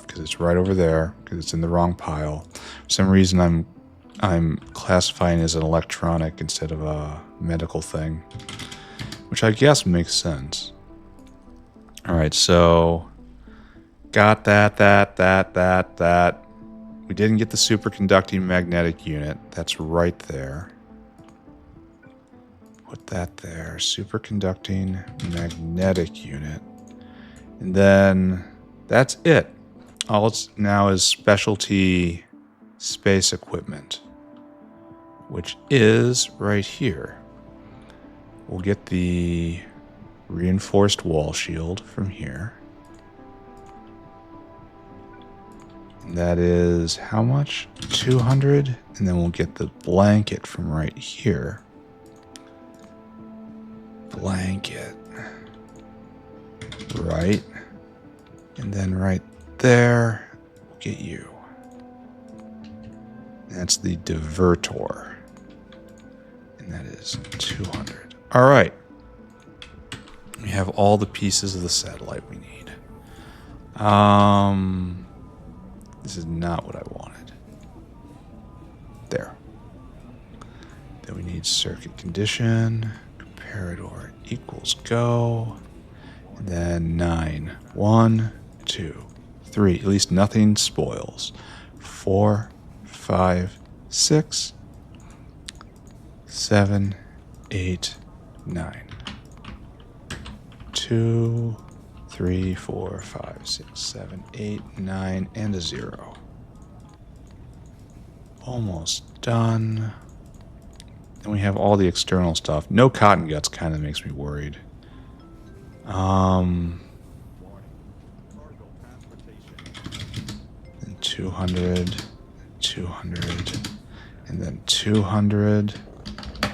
Because it's right over there. Because it's in the wrong pile. For some reason I'm classifying it as an electronic instead of a medical thing. Which I guess makes sense. Alright, so got that. We didn't get the superconducting magnetic unit. That's right there. Put that there. Superconducting magnetic unit. And then that's it. All it's now is specialty space equipment, which is right here. we'll get the reinforced wall shield from here. And that is how much? 200. And then we'll get the blanket from right here. Blanket. Right. And then right there, we'll get you. That's the divertor. And that is 200. All right. We have all the pieces of the satellite we need. This is not what I wanted. There. Then we need circuit condition. Comparador equals go. And then 9. 1, 2, 3. At least nothing spoils. 4, 5, 6, 7, 8, 9. 2, 3, 4, 5, 6, 7, 8, 9, and a 0. Almost done. And we have all the external stuff. No cotton guts kind of makes me worried. And 200, 200, and then 200, and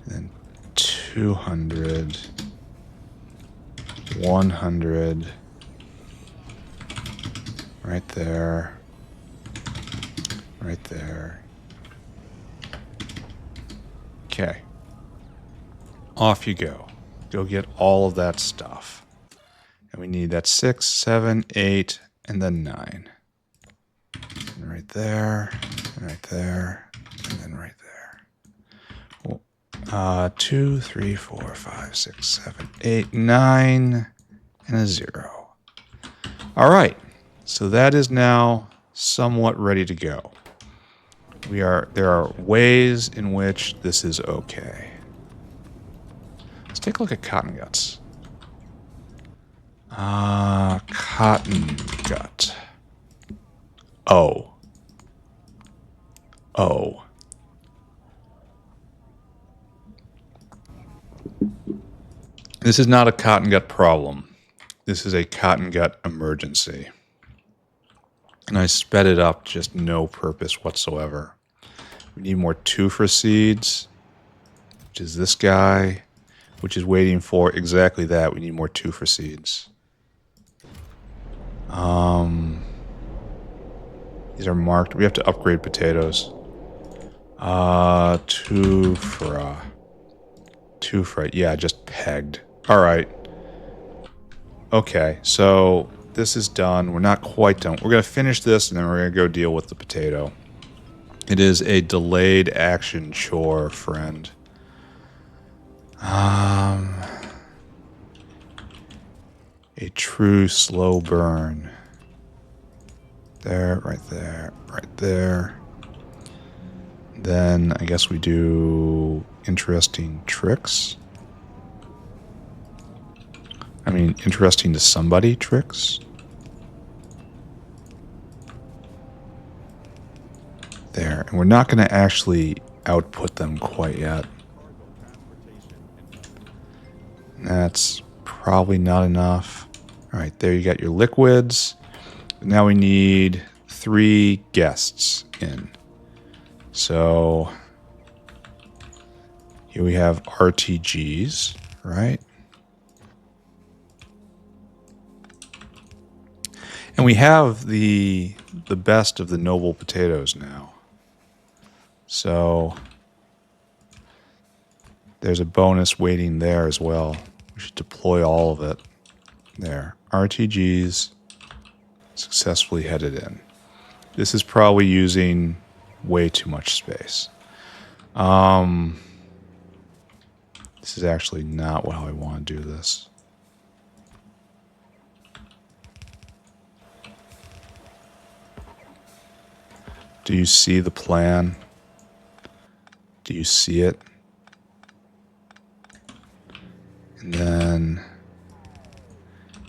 then 200, 100, right there, right there. Okay. Off you go. Go get all of that stuff. And we need that 6, 7, 8, and then 9. And right there, and right there, and then right there. Well, 2, 3, 4, 5, 6, 7, 8, 9, and a 0. All right. So that is now somewhat ready to go. There are ways in which this is okay. Let's take a look at cotton guts. Cotton gut. Oh. Oh. This is not a cotton gut problem. This is a cotton gut emergency. And I sped it up, just no purpose whatsoever. We need more 2 for seeds, which is this guy, which is waiting for exactly that. We need more 2 for seeds. These are marked. We have to upgrade potatoes. 2 for, yeah, just pegged. All right. Okay, so this is done. We're not quite done. We're going to finish this, and then we're going to go deal with the potato. It is a delayed action chore, friend. A true slow burn. There, right there, right there. Then I guess we do interesting tricks. I mean, interesting to somebody tricks. There. And we're not going to actually output them quite yet. That's probably not enough. All right, there you got your liquids. Now we need 3 guests in. So here we have RTGs, right? And we have the best of the noble potatoes now. So there's a bonus waiting there as well. We should deploy all of it. There. RTGs successfully headed in. This is probably using way too much space. This is actually not how I want to do this. Do you see the plan? Do you see it? And then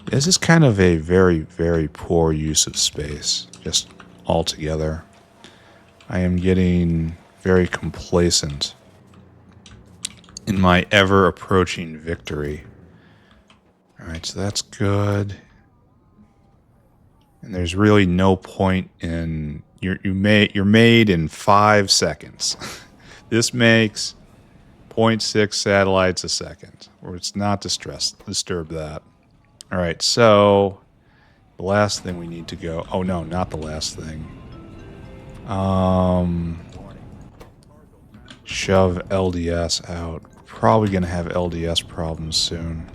this is kind of a very, very poor use of space, just altogether. I am getting very complacent in my ever-approaching victory. Alright, so that's good. And there's really no point in... You're made in 5 seconds. This makes 0.6 satellites a second. Or it's not disturb that. Alright, so... The last thing we need to go... Oh, no, not the last thing. Shove LDS out. Probably going to have LDS problems soon.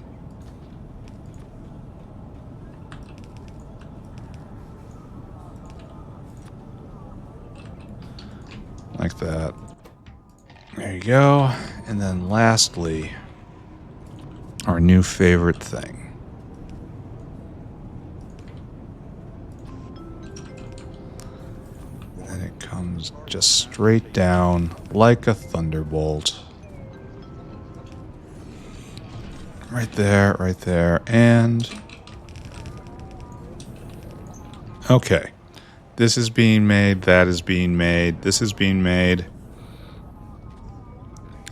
Like that. There you go. And then lastly, our new favorite thing. And it comes just straight down like a thunderbolt. Right there, and... Okay. This is being made, that is being made, this is being made.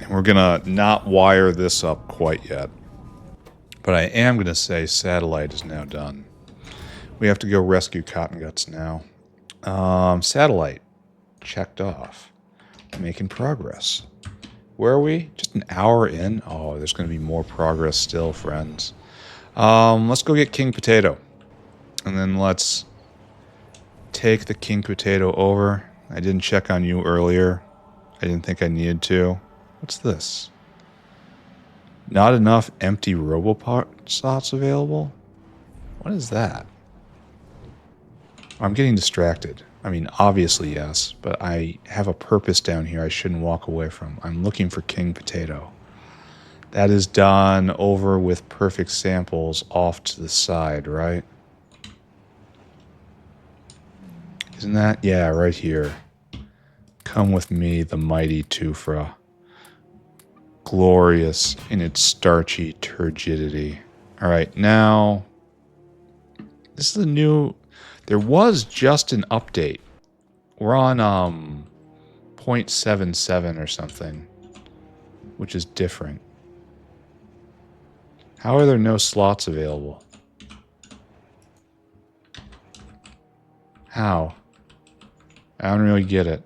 And we're gonna not wire this up quite yet. But I am gonna say satellite is now done. We have to go rescue Cotton Guts now. Satellite. Checked off. Making progress. Where are we? Just an hour in? Oh, there's gonna be more progress still, friends. Let's go get King Potato. And then let's... take the King Potato over. I didn't check on you earlier. I didn't think I needed to. What's this? Not enough empty robopart slots available? What is that? I'm getting distracted. I mean, obviously yes, but I have a purpose down here I shouldn't walk away from. I'm looking for King Potato. That is done over with perfect samples off to the side, right? Isn't that? Yeah, right here. Come with me, the mighty Tufra. Glorious in its starchy turgidity. Alright, now... This is a new... There was just an update. We're on, 0.77 or something. Which is different. How are there no slots available? How? I don't really get it.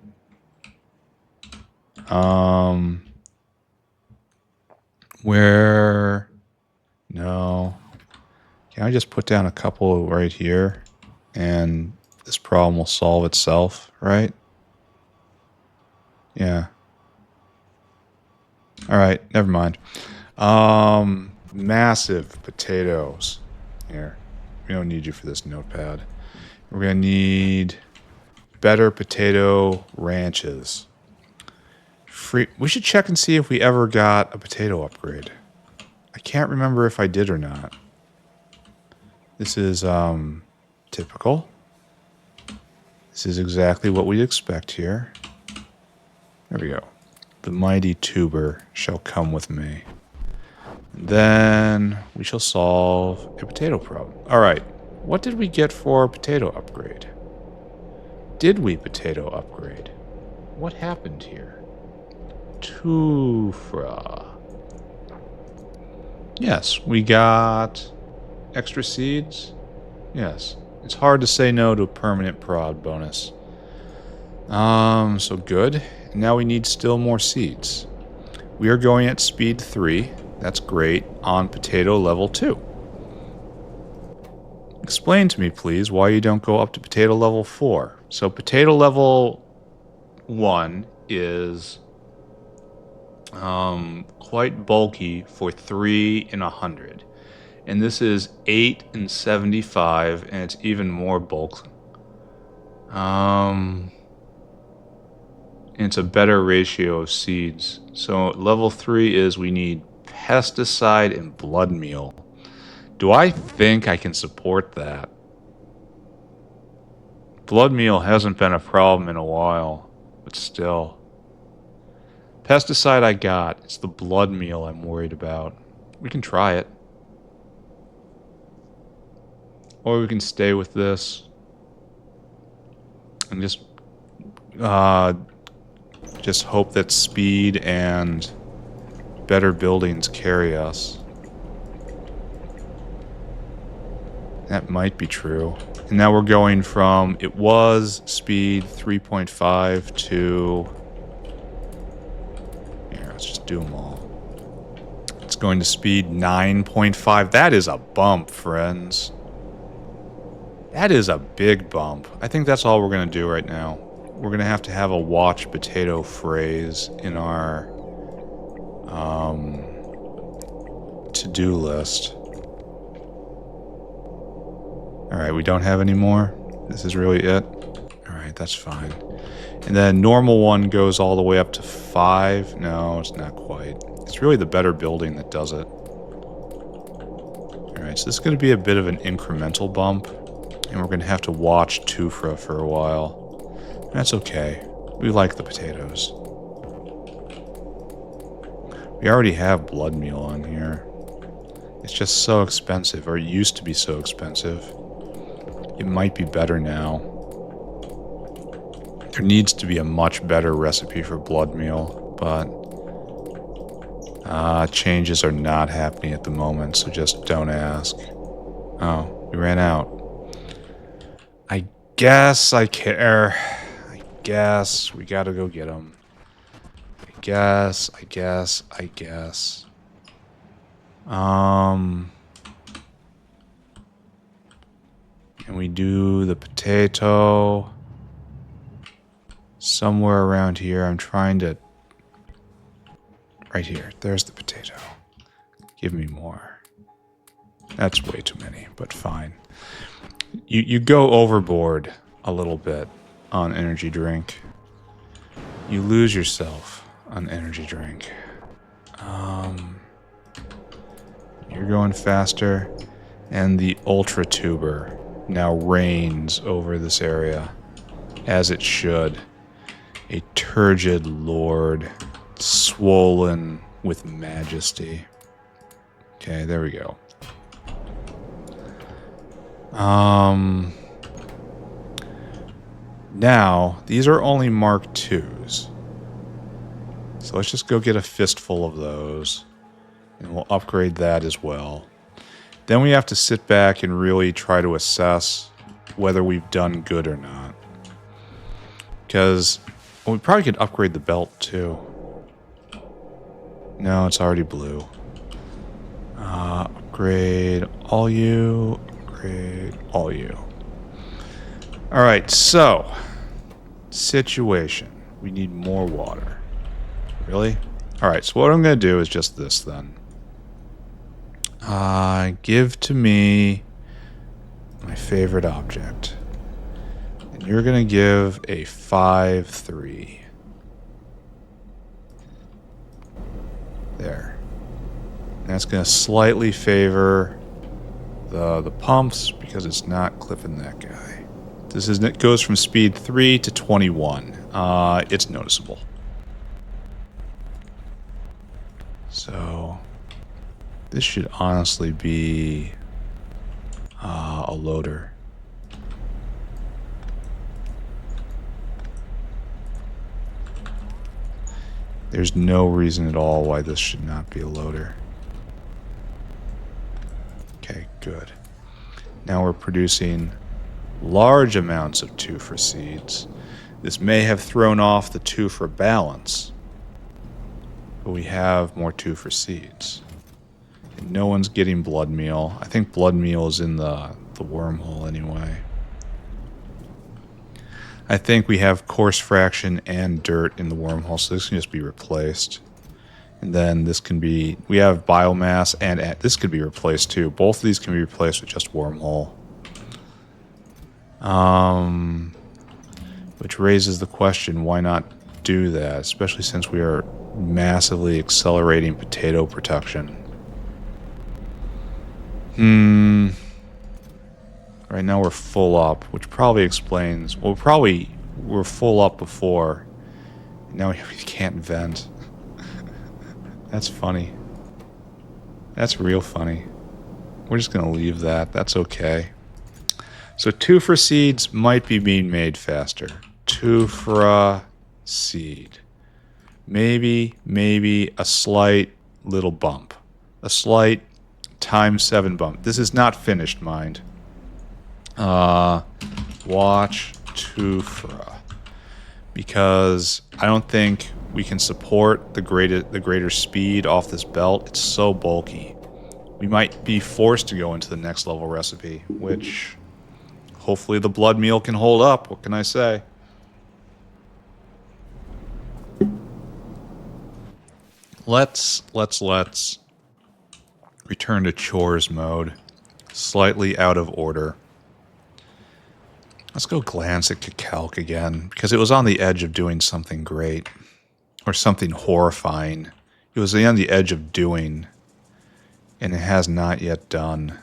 Where? No. Can I just put down a couple right here? And this problem will solve itself, right? Yeah. Alright, never mind. Massive potatoes. Here. We don't need you for this notepad. We're going to need... better potato ranches. We should check and see if we ever got a potato upgrade. I can't remember if I did or not. This is typical. This is exactly what we'd expect here. There we go. The mighty tuber shall come with me. Then we shall solve a potato problem. Alright, what did we get for a potato upgrade? Did we potato upgrade? What happened here? Tufra. Yes, we got extra seeds. Yes, it's hard to say no to a permanent prod bonus. So good. And now we need still more seeds. We are going at speed 3. That's great. On potato level 2. Explain to me, please, why you don't go up to potato level 4. So potato level 1 is quite bulky for 3 in 100. And this is 8 in 75, and it's even more bulk. And it's a better ratio of seeds. So level 3 is we need pesticide and blood meal. Do I think I can support that? Blood meal hasn't been a problem in a while, but still. Pesticide I got. It's the blood meal I'm worried about. We can try it. Or we can stay with this. And just hope that speed and better buildings carry us. That might be true. And now we're going from, it was speed 3.5 to, here, let's just do them all. It's going to speed 9.5. That is a bump, friends. That is a big bump. I think that's all we're going to do right now. We're going to have a watch potato phrase in our to-do list. Alright, we don't have any more. This is really it. Alright, that's fine. And then normal one goes all the way up to 5. No, it's not quite. It's really the better building that does it. Alright, so this is going to be a bit of an incremental bump. And we're going to have to watch Tufra for a while. That's okay. We like the potatoes. We already have blood meal on here. It's just so expensive, or it used to be so expensive. It might be better now. There needs to be a much better recipe for blood meal, but changes are not happening at the moment, so just don't ask. Oh, we ran out. I guess I care. I guess we gotta go get them. I guess. Can we do the potato somewhere around here? I'm trying to... Right here. There's the potato. Give me more. That's way too many, but fine. You go overboard a little bit on energy drink. You lose yourself on energy drink. You're going faster. And the Ultra Tuber now reigns over this area, as it should. A turgid lord, swollen with majesty. Okay, there we go. Now, these are only Mark IIs. So let's just go get a fistful of those. And we'll upgrade that as well. Then we have to sit back and really try to assess whether we've done good or not. Because we probably could upgrade the belt too. No, it's already blue. Upgrade all you. Upgrade all you. Alright, so. Situation. We need more water. Really? Alright, so what I'm going to do is just this then. Give to me my favorite object. And you're going to give a 5-3. There. And that's going to slightly favor the pumps because it's not clipping that guy. It goes from speed 3 to 21. It's noticeable. So this should honestly be a loader. There's no reason at all why this should not be a loader. Okay, good. Now we're producing large amounts of 2 for seeds. This may have thrown off the 2 for balance, but we have more 2 for seeds. And no one's getting blood meal. I think blood meal is in the wormhole anyway. I think we have coarse fraction and dirt in the wormhole, so this can just be replaced. And then this can be, we have biomass and this could be replaced too. Both of these can be replaced with just wormhole. Which raises the question, why not do that? Especially since we are massively accelerating potato production. Right now we're full up, which probably explains... Well, we're full up before. Now we can't vent. That's funny. That's real funny. We're just going to leave that. That's okay. So 2 for seeds might be being made faster. 2 for a seed. Maybe a slight little bump. A slight ×7 bump. This is not finished, mind. Watch Tufra. Because I don't think we can support the greater speed off this belt. It's so bulky. We might be forced to go into the next level recipe, which hopefully the blood meal can hold up. What can I say? Let's return to chores mode. Slightly out of order. Let's go glance at Kakalk again, because it was on the edge of doing something great. Or something horrifying. It was on the edge of doing, and it has not yet done.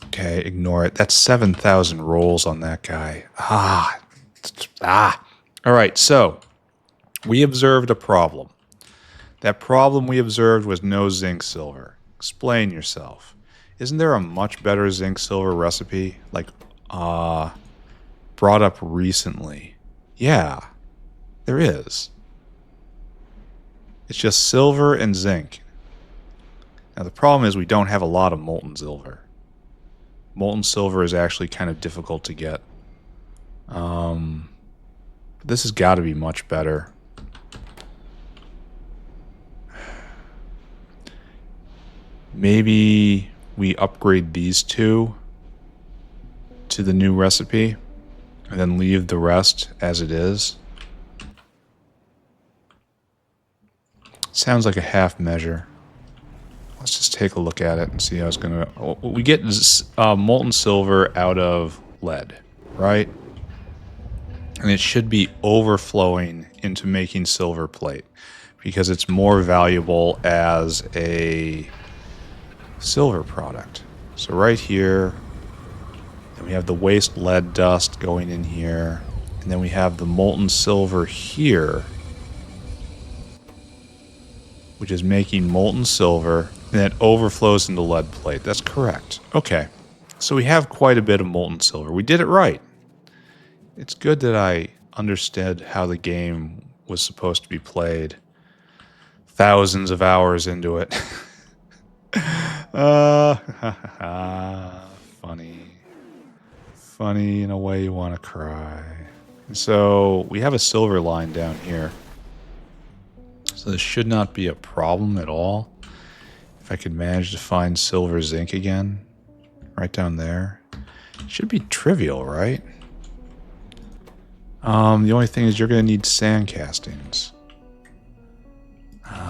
Okay, ignore it. That's 7,000 rolls on that guy. Alright, so we observed a problem. That problem we observed was no zinc silver. Explain yourself. Isn't there a much better zinc silver recipe? Like, brought up recently. Yeah, there is. It's just silver and zinc. Now the problem is we don't have a lot of molten silver. Molten silver is actually kind of difficult to get. This has got to be much better. Maybe we upgrade these two to the new recipe and then leave the rest as it is. Sounds like a half measure. Let's just take a look at it and see how it's going to... We get molten silver out of lead, right? And it should be overflowing into making silver plate because it's more valuable as a silver product. So right here, and we have the waste lead dust going in here, and then we have the molten silver here, which is making molten silver, and it overflows into lead plate. That's correct. Okay, so we have quite a bit of molten silver. We did it right. It's good that I understood how the game was supposed to be played. Thousands of hours into it. Funny. Funny in a way you want to cry. So we have a silver line down here. So this should not be a problem at all. If I could manage to find silver zinc again, right down there. It should be trivial, right? The only thing is you're going to need sand castings.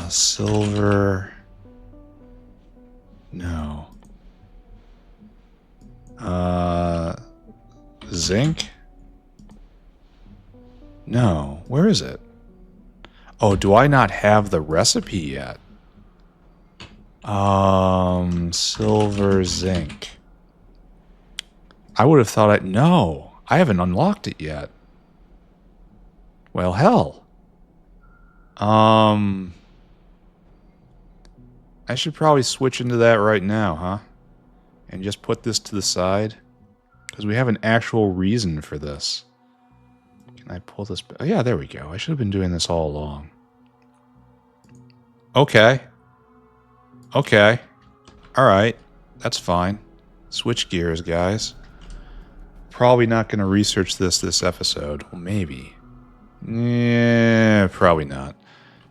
Silver... No. Zinc? No. Where is it? Oh, do I not have the recipe yet? Silver zinc. I would have thought no, I haven't unlocked it yet. Well, hell. I should probably switch into that right now, huh? And just put this to the side. Because we have an actual reason for this. Can I pull this back? Oh, yeah, there we go. I should have been doing this all along. Okay. Okay. Alright. That's fine. Switch gears, guys. Probably not going to research this episode. Well, maybe. Yeah, probably not.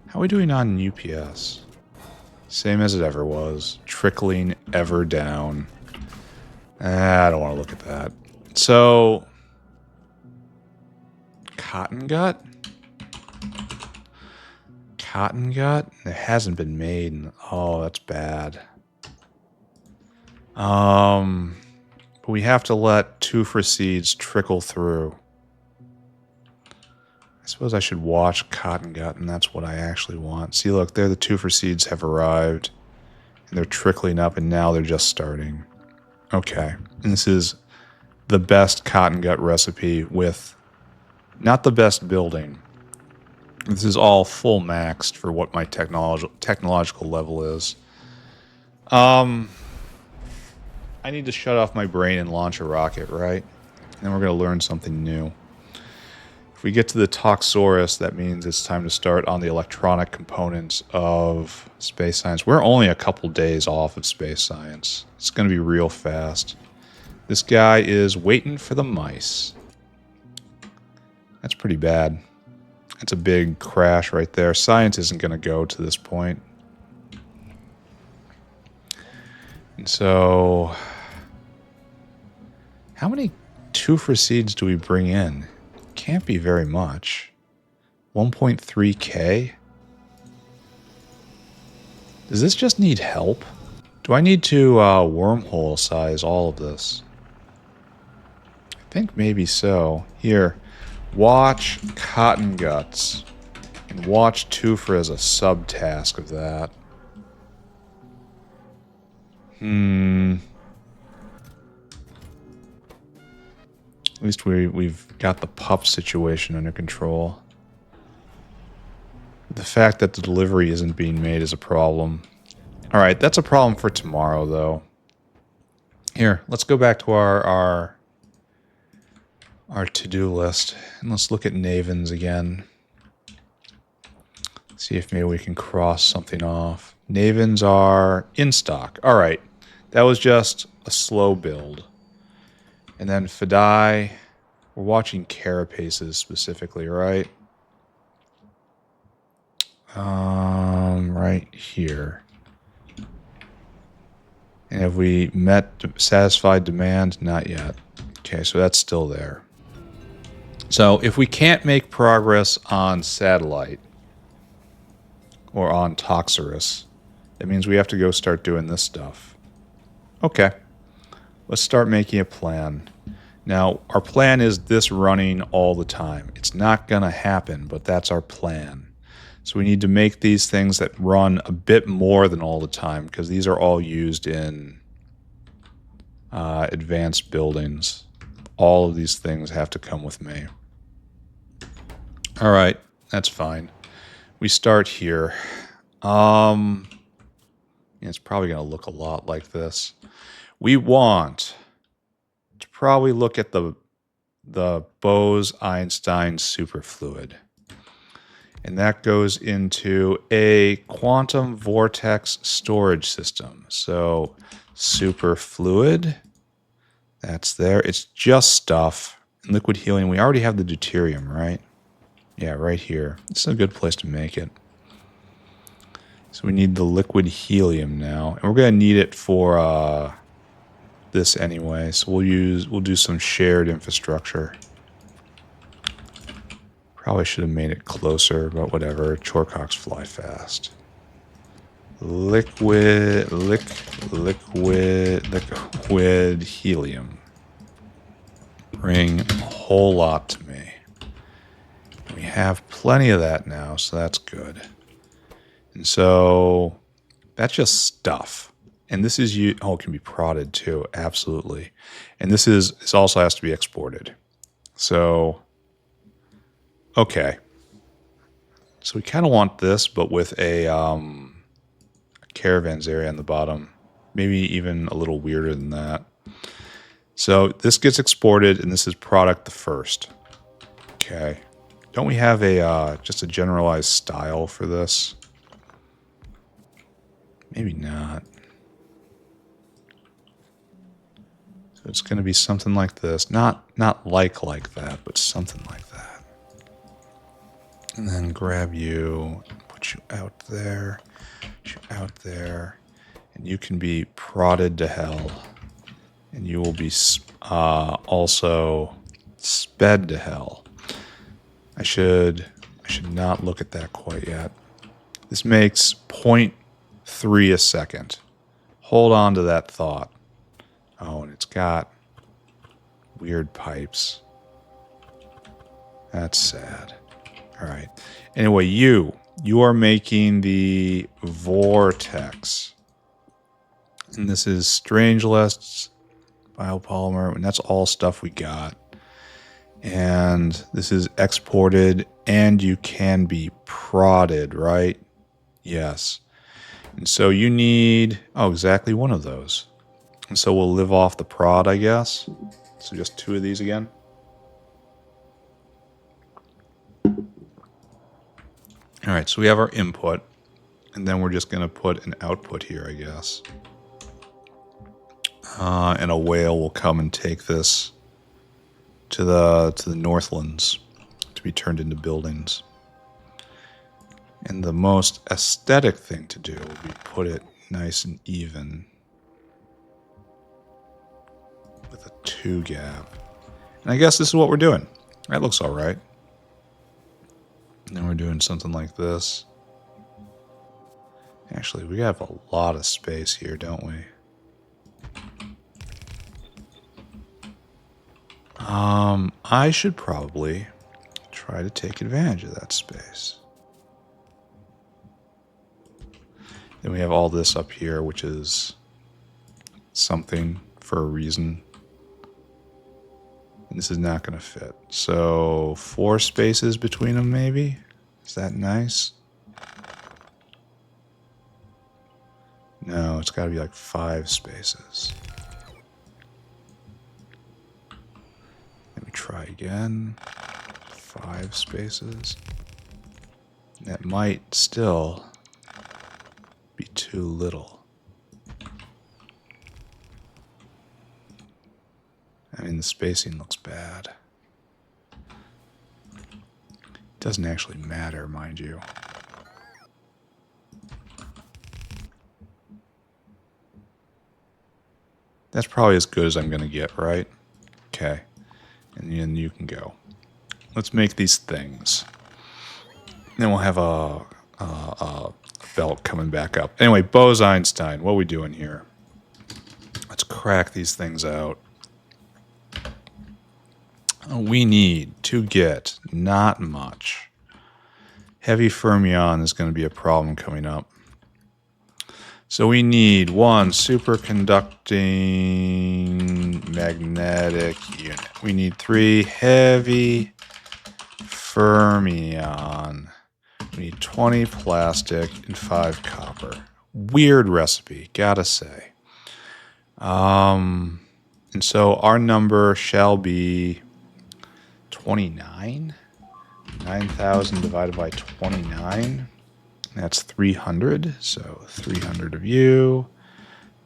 How are we doing on UPS? Same as it ever was. Trickling ever down. I don't want to look at that. So... Cotton gut? Cotton gut? It hasn't been made. Oh, that's bad. But we have to let Tufra seeds trickle through. I suppose I should watch cotton gut, and that's what I actually want. See, look, there the Tufra seeds have arrived. And they're trickling up, and now they're just starting. Okay. And this is the best cotton gut recipe with... Not the best building. This is all full maxed for what my technological level is. I need to shut off my brain and launch a rocket, right? And then we're going to learn something new. If we get to the Toxirus, that means it's time to start on the electronic components of space science. We're only a couple days off of space science. It's going to be real fast. This guy is waiting for the mice. That's pretty bad. That's a big crash right there. Science isn't going to go to this point. And so, how many Tufra seeds do we bring in? Can't be very much. 1.3k? Does this just need help? Do I need to wormhole size all of this? I think maybe so. Here, watch Cotton Guts. And watch Tufra as a subtask of that. At least we've got the pup situation under control. The fact that the delivery isn't being made is a problem. Alright, that's a problem for tomorrow, though. Here, let's go back to our to-do list. And let's look at Navens again. See if maybe we can cross something off. Navens are in stock. Alright, that was just a slow build. And then Phadai, we're watching carapaces specifically, right? Right here. And have we satisfied demand? Not yet. Okay, so that's still there. So if we can't make progress on satellite or on Toxirus, that means we have to go start doing this stuff. Okay. Let's start making a plan. Now, our plan is this running all the time. It's not going to happen, but that's our plan. So we need to make these things that run a bit more than all the time, because these are all used in advanced buildings. All of these things have to come with me. All right, that's fine. We start here. It's probably going to look a lot like this. We want to probably look at the Bose Einstein Superfluid. And that goes into a quantum vortex storage system. So Superfluid, that's there. It's just stuff. And liquid helium, we already have the deuterium, right? Yeah, right here. This is a good place to make it. So we need the liquid helium now. And we're going to need it for this anyway. So we'll do some shared infrastructure. Probably should have made it closer, but whatever. Chorecocks fly fast. Liquid helium. Bring a whole lot to me. We have plenty of that now, so that's good. And so that's just stuff. And this is it can be prodded too, absolutely. And this also has to be exported. So okay. So we kind of want this, but with a caravans area on the bottom. Maybe even a little weirder than that. So this gets exported, and this is product the first. Okay. Don't we have just a generalized style for this? Maybe not. So it's going to be something like this. Not like that, but something like that. And then grab you, put you out there, and you can be prodded to hell. And you will be also sped to hell. I should not look at that quite yet. This makes 0.3 a second. Hold on to that thought. Oh, and it's got weird pipes. That's sad. All right. Anyway, you are making the Vortex. And this is strange lists, biopolymer, and that's all stuff we got. And this is exported, and you can be prodded, right? Yes. And so you need, exactly one of those. And so we'll live off the prod, I guess. So just 2 of these again. All right, so we have our input, and then we're just going to put an output here, I guess. And a whale will come and take this to the Northlands to be turned into buildings. And the most aesthetic thing to do will be put it nice and even with a 2 gap. And I guess this is what we're doing. That looks all right. And then we're doing something like this. Actually, we have a lot of space here, don't we? I should probably try to take advantage of that space. Then we have all this up here, which is something for a reason. And this is not going to fit. So 4 spaces between them, maybe? Is that nice? No, it's got to be like 5 spaces. Let me try again. 5 spaces. That might still be too little. I mean, the spacing looks bad. It doesn't actually matter, mind you. That's probably as good as I'm going to get, right? Okay. And then you can go. Let's make these things. Then we'll have a belt coming back up. Anyway, Bose Einstein, what are we doing here? Let's crack these things out. We need to get not much. Heavy fermion is going to be a problem coming up. So we need 1 superconducting magnetic unit. We need 3 heavy fermion. We need 20 plastic and 5 copper. Weird recipe, gotta say. And so our number shall be 29. 9,000 divided by 29. That's 300. So 300 of you.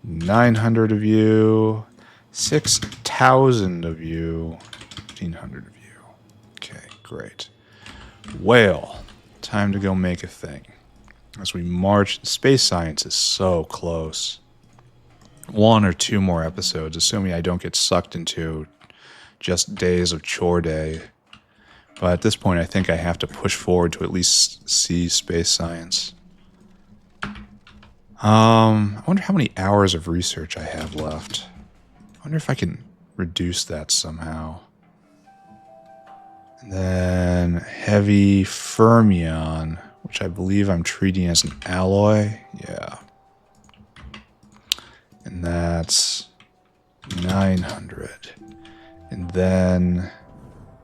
900 of you. 6,000 of you. 1,500 of you. Okay, great. Whale. Time to go make a thing. As we march, space science is so close. 1 or 2 more episodes, assuming I don't get sucked into just days of chore day. But at this point, I think I have to push forward to at least see space science. I wonder how many hours of research I have left. I wonder if I can reduce that somehow. And then heavy fermion, which I believe I'm treating as an alloy. Yeah. And that's 900. And then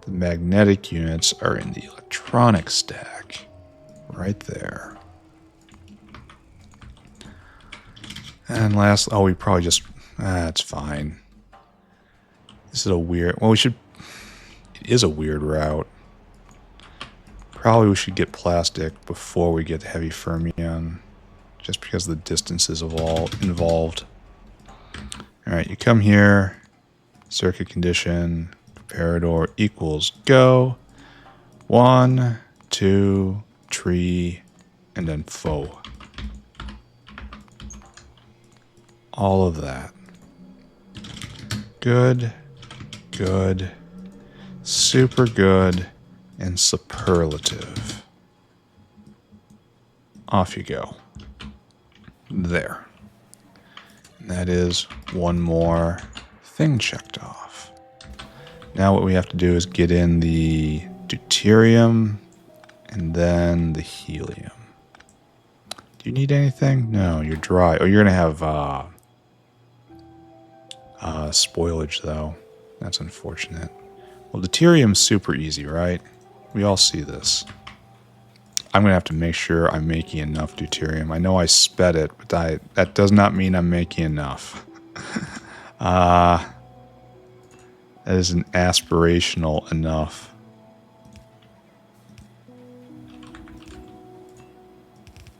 the magnetic units are in the electronic stack. Right there. And last, we probably just, that's fine. This is a weird, it is a weird route. Probably we should get plastic before we get heavy fermion, just because of the distances of all involved. All right, you come here, circuit condition, comparador equals go. 1, 2, 3, and then faux. All of that. Good, good, super good, and superlative. Off you go. There. And that is 1 more thing checked off. Now what we have to do is get in the deuterium and then the helium. Do you need anything? No, you're dry. Oh, you're going to have spoilage, though. That's unfortunate. Well, deuterium's super easy, right? We all see this. I'm going to have to make sure I'm making enough deuterium. I know I sped it, but that does not mean I'm making enough. That is an aspirational enough.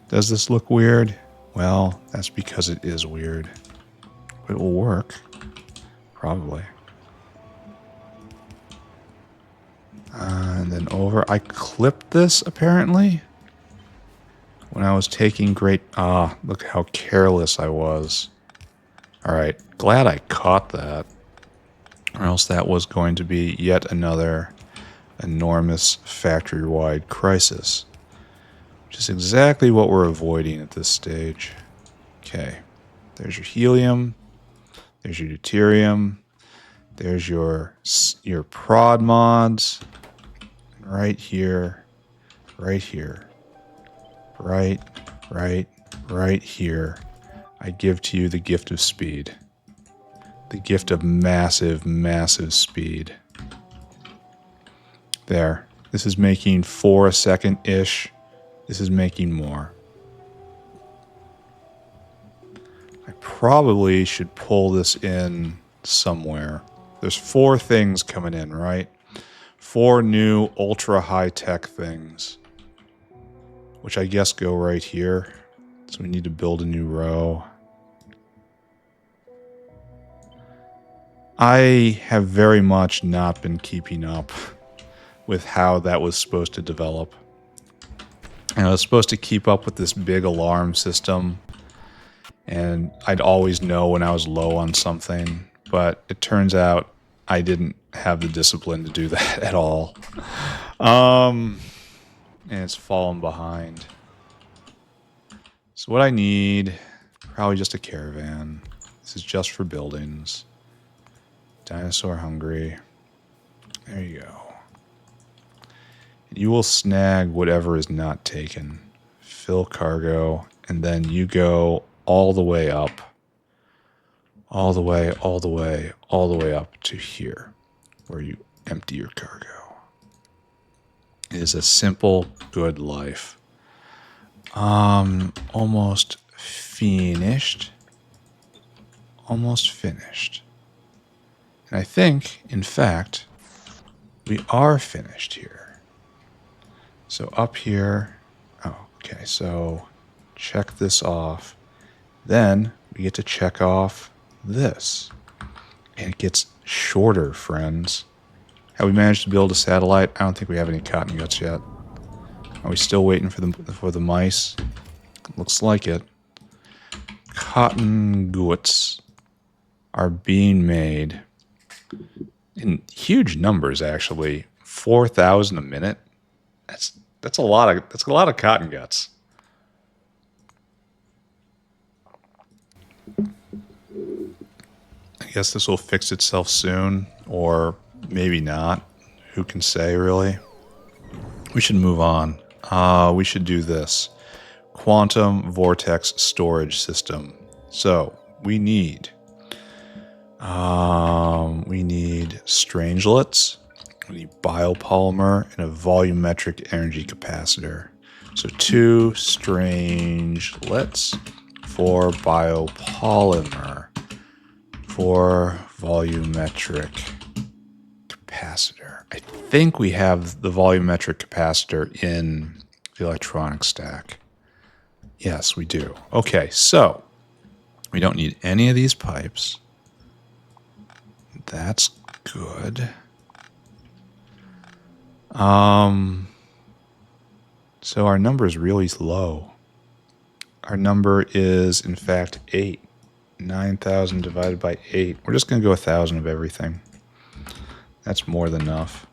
Does this look weird? Well, that's because it is weird. But it will work. Probably. And then over. I clipped this, apparently. When I was taking great... Ah, look how careless I was. Alright, glad I caught that. Or else that was going to be yet another enormous factory-wide crisis. Which is exactly what we're avoiding at this stage. Okay, there's your helium. There's your deuterium. There's your prod mods. Right here. Right here. Right here. I give to you the gift of speed. The gift of massive, massive speed. There. This is making 4 a second-ish. This is making more. I probably should pull this in somewhere. There's 4 things coming in, right? 4 new ultra high-tech things. Which I guess go right here. So we need to build a new row. I have very much not been keeping up with how that was supposed to develop. And I was supposed to keep up with this big alarm system. And I'd always know when I was low on something. But it turns out I didn't have the discipline to do that at all. And it's fallen behind. So what I need, probably just a caravan. This is just for buildings. Dinosaur hungry. There you go. You will snag whatever is not taken. Fill cargo, and then you go all the way up. All the way up to here, where you empty your cargo. It is a simple, good life. Almost finished. Almost finished. And I think, in fact, we are finished here. So up here, oh, okay, so check this off. Then we get to check off this. And it gets shorter, friends. Have we managed to build a satellite? I don't think we have any cotton guts yet. Are we still waiting for the mice? Looks like it. Cotton guts are being made in huge numbers, actually. 4,000 a minute. That's a lot of cotton guts. I guess this will fix itself soon, or maybe not. Who can say, really? We should move on. We should do this. Quantum vortex storage system. So, we need strangelets, we need biopolymer, and a volumetric energy capacitor. So 2 strangelets, 4 biopolymer, 4 volumetric capacitor. I think we have the volumetric capacitor in the electronic stack. Yes, we do. Okay, so we don't need any of these pipes. That's good. So our number is really low. Our number is, in fact, 8. 9,000 divided by 8. We're just going to go 1,000 of everything. That's more than enough.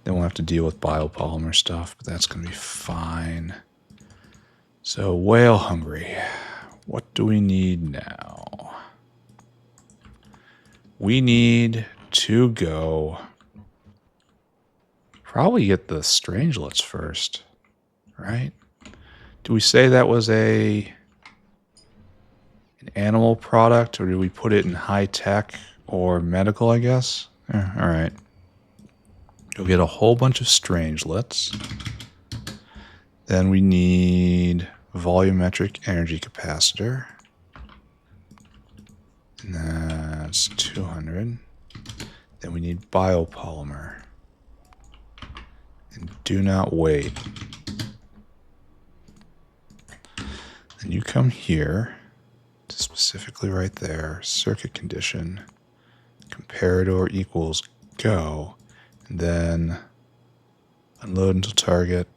Then we'll have to deal with biopolymer stuff, but that's going to be fine. So, whale hungry. What do we need now? We need to go... Probably get the strangelets first, right? Do we say that was an animal product, or do we put it in high tech or medical, I guess? Yeah, all right. You'll get a whole bunch of strangelets. Then we need volumetric energy capacitor. And that's 200. Then we need biopolymer. And do not wait. And you come here to specifically right there, circuit condition, comparator equals go, and then unload until target,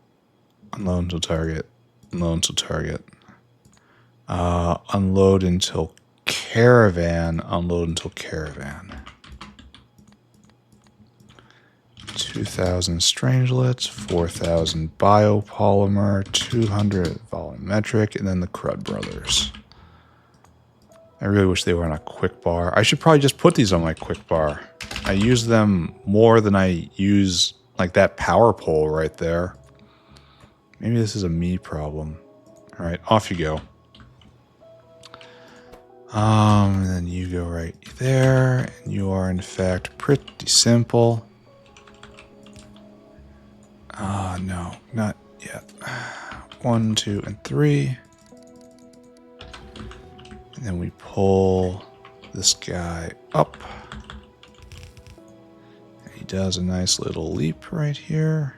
unload until target, unload until target, unload until caravan, unload until caravan. 2,000 strangelets, 4,000 biopolymer, 200 volumetric, and then the Crud Brothers. I really wish they were on a quick bar. I should probably just put these on my quick bar. I use them more than I use like that power pole right there. Maybe this is a me problem. All right, off you go. And then you go right there, and you are in fact pretty simple. No, not yet. 1, 2, and 3. And then we pull this guy up. And he does a nice little leap right here.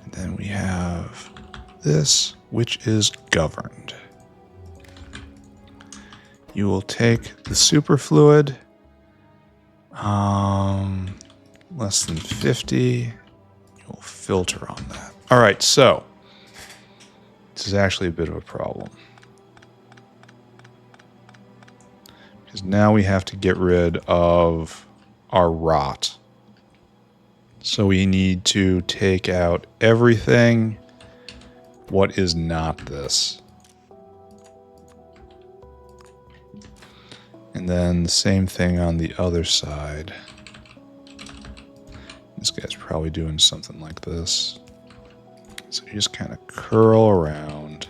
And then we have this, which is governed. You will take the superfluid, less than 50. You'll filter on that. All right, so this is actually a bit of a problem. Because now we have to get rid of our rot. So we need to take out everything what is not this. And then the same thing on the other side. This guy's probably doing something like this. So you just kind of curl around.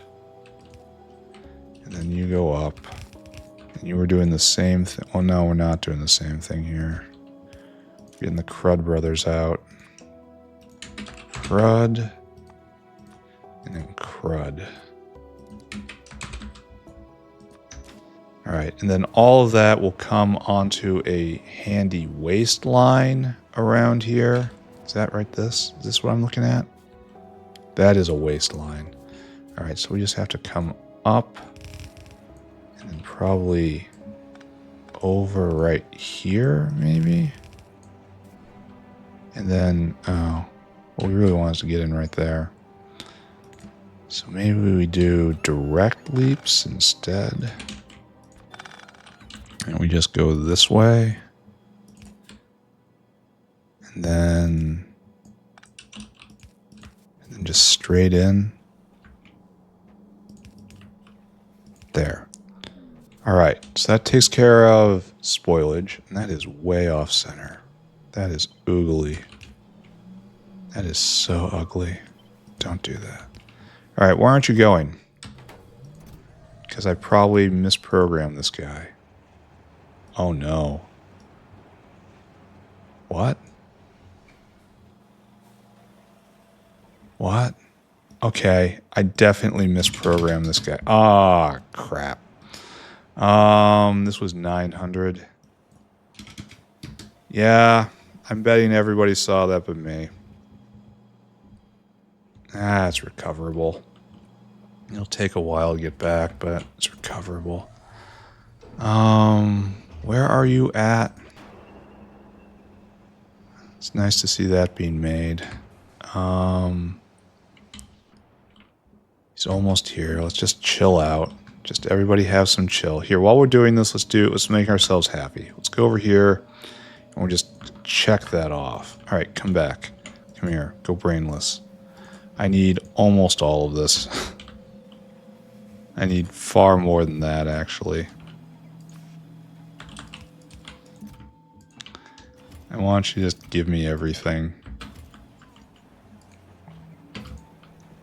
And then you go up. And you were doing the same thing. Well, no, we're not doing the same thing here. Getting the Crud Brothers out. Crud. And then Crud. Alright, and then all of that will come onto a handy waistline around here. Is that right, this? Is this what I'm looking at? That is a waistline. Alright, so we just have to come up and then probably over right here, maybe? And then, oh, well, we really want us to get in right there. So maybe we do direct leaps instead. And we just go this way. And then just straight in. There. All right, so that takes care of spoilage. And that is way off center. That is oogly. That is so ugly. Don't do that. All right, why aren't you going? Because I probably misprogrammed this guy. Oh no. What? What? Okay, I definitely misprogrammed this guy. Ah, crap. This was 900. Yeah, I'm betting everybody saw that but me. Ah, it's recoverable. It'll take a while to get back, but it's recoverable. Where are you at? It's nice to see that being made. He's almost here. Let's just chill out. Just everybody have some chill. Here, while we're doing this, let's make ourselves happy. Let's go over here and we'll just check that off. All right, come back. Come here. Go brainless. I need almost all of this. I need far more than that, actually. I want you to just give me everything.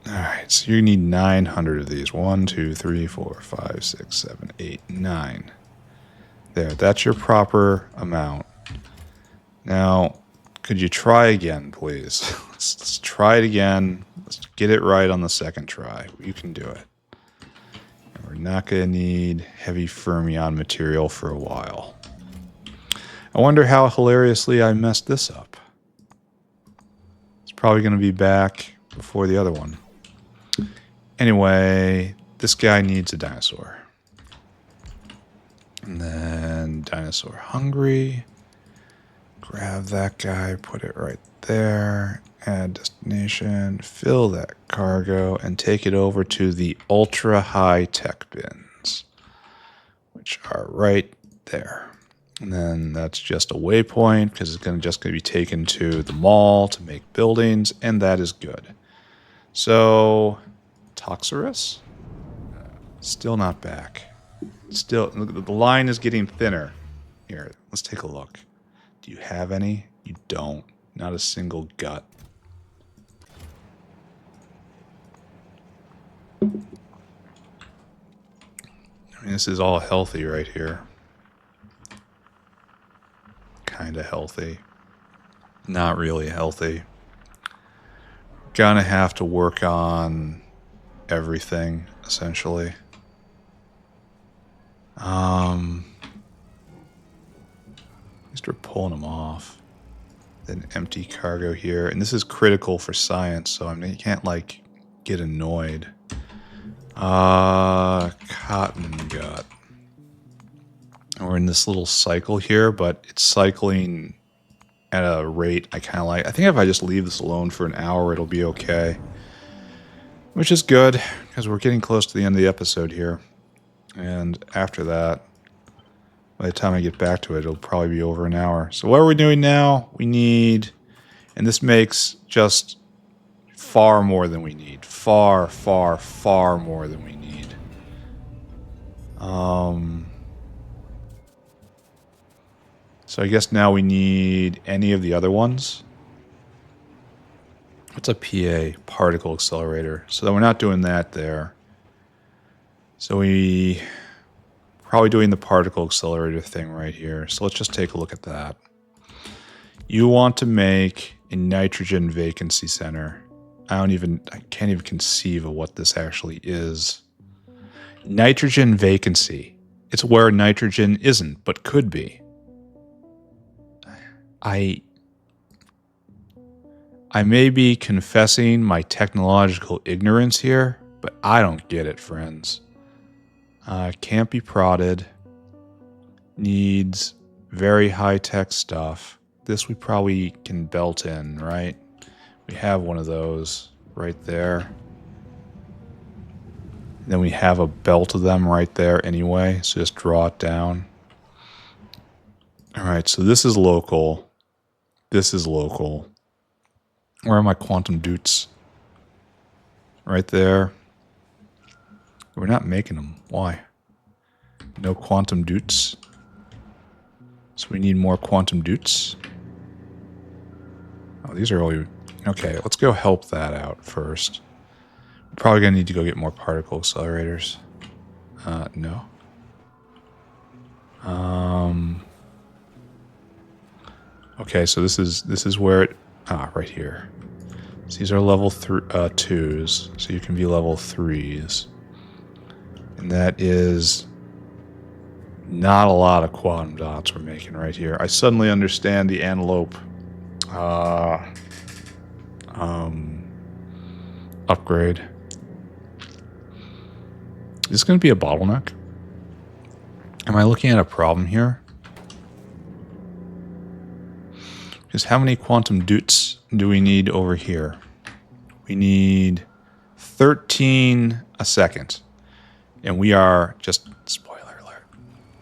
Alright, so you need 900 of these. 1, 2, 3, 4, 5, 6, 7, 8, 9. There, that's your proper amount. Now, could you try again, please? Let's try it again. Let's get it right on the second try. You can do it. And we're not going to need heavy fermion material for a while. I wonder how hilariously I messed this up. It's probably going to be back before the other one. Anyway, this guy needs a dinosaur. And then dinosaur hungry. Grab that guy, put it right there. Add destination, fill that cargo, and take it over to the ultra high tech bins, which are right there. And then that's just a waypoint because it's just going to be taken to the mall to make buildings, and that is good. So, Toxirus? Still not back. Still, the line is getting thinner. Here, let's take a look. Do you have any? You don't. Not a single gut. I mean, this is all healthy right here. Kind of healthy. Not really healthy. Gonna have to work on everything, essentially. Start pulling them off. Then empty cargo here. And this is critical for science, so I mean, you can't, like, get annoyed. Cotton gut. We're in this little cycle here, but it's cycling at a rate I kind of like. I think if I just leave this alone for an hour, it'll be okay. Which is good, because we're getting close to the end of the episode here. And after that, by the time I get back to it, it'll probably be over an hour. So what are we doing now? We need, and this makes just far more than we need. Far, far, far more than we need. So I guess now we need any of the other ones. What's a PA? Particle accelerator. So that we're not doing that there. So we probably doing the particle accelerator thing right here. So let's just take a look at that. You want to make a nitrogen vacancy center. I can't even conceive of what this actually is. Nitrogen vacancy. It's where nitrogen isn't, but could be. I may be confessing my technological ignorance here, but I don't get it, friends. Can't be prodded. Needs very high-tech stuff. This we probably can belt in, right? We have one of those right there. Then we have a belt of them right there anyway, so just draw it down. Alright, so this is local. This is local. Where are my quantum doots? Right there. We're not making them. Why? No quantum doots. So we need more quantum doots. Oh, these are all... Okay, let's go help that out first. We're probably going to need to go get more particle accelerators. No. Okay, so this is where it... right here. So these are level 2s, so you can be level 3s. And that is not a lot of quantum dots we're making right here. I suddenly understand the antelope upgrade. Is this going to be a bottleneck? Am I looking at a problem here? Because how many quantum doots do we need over here? We need 13 a second. And we are, just spoiler alert,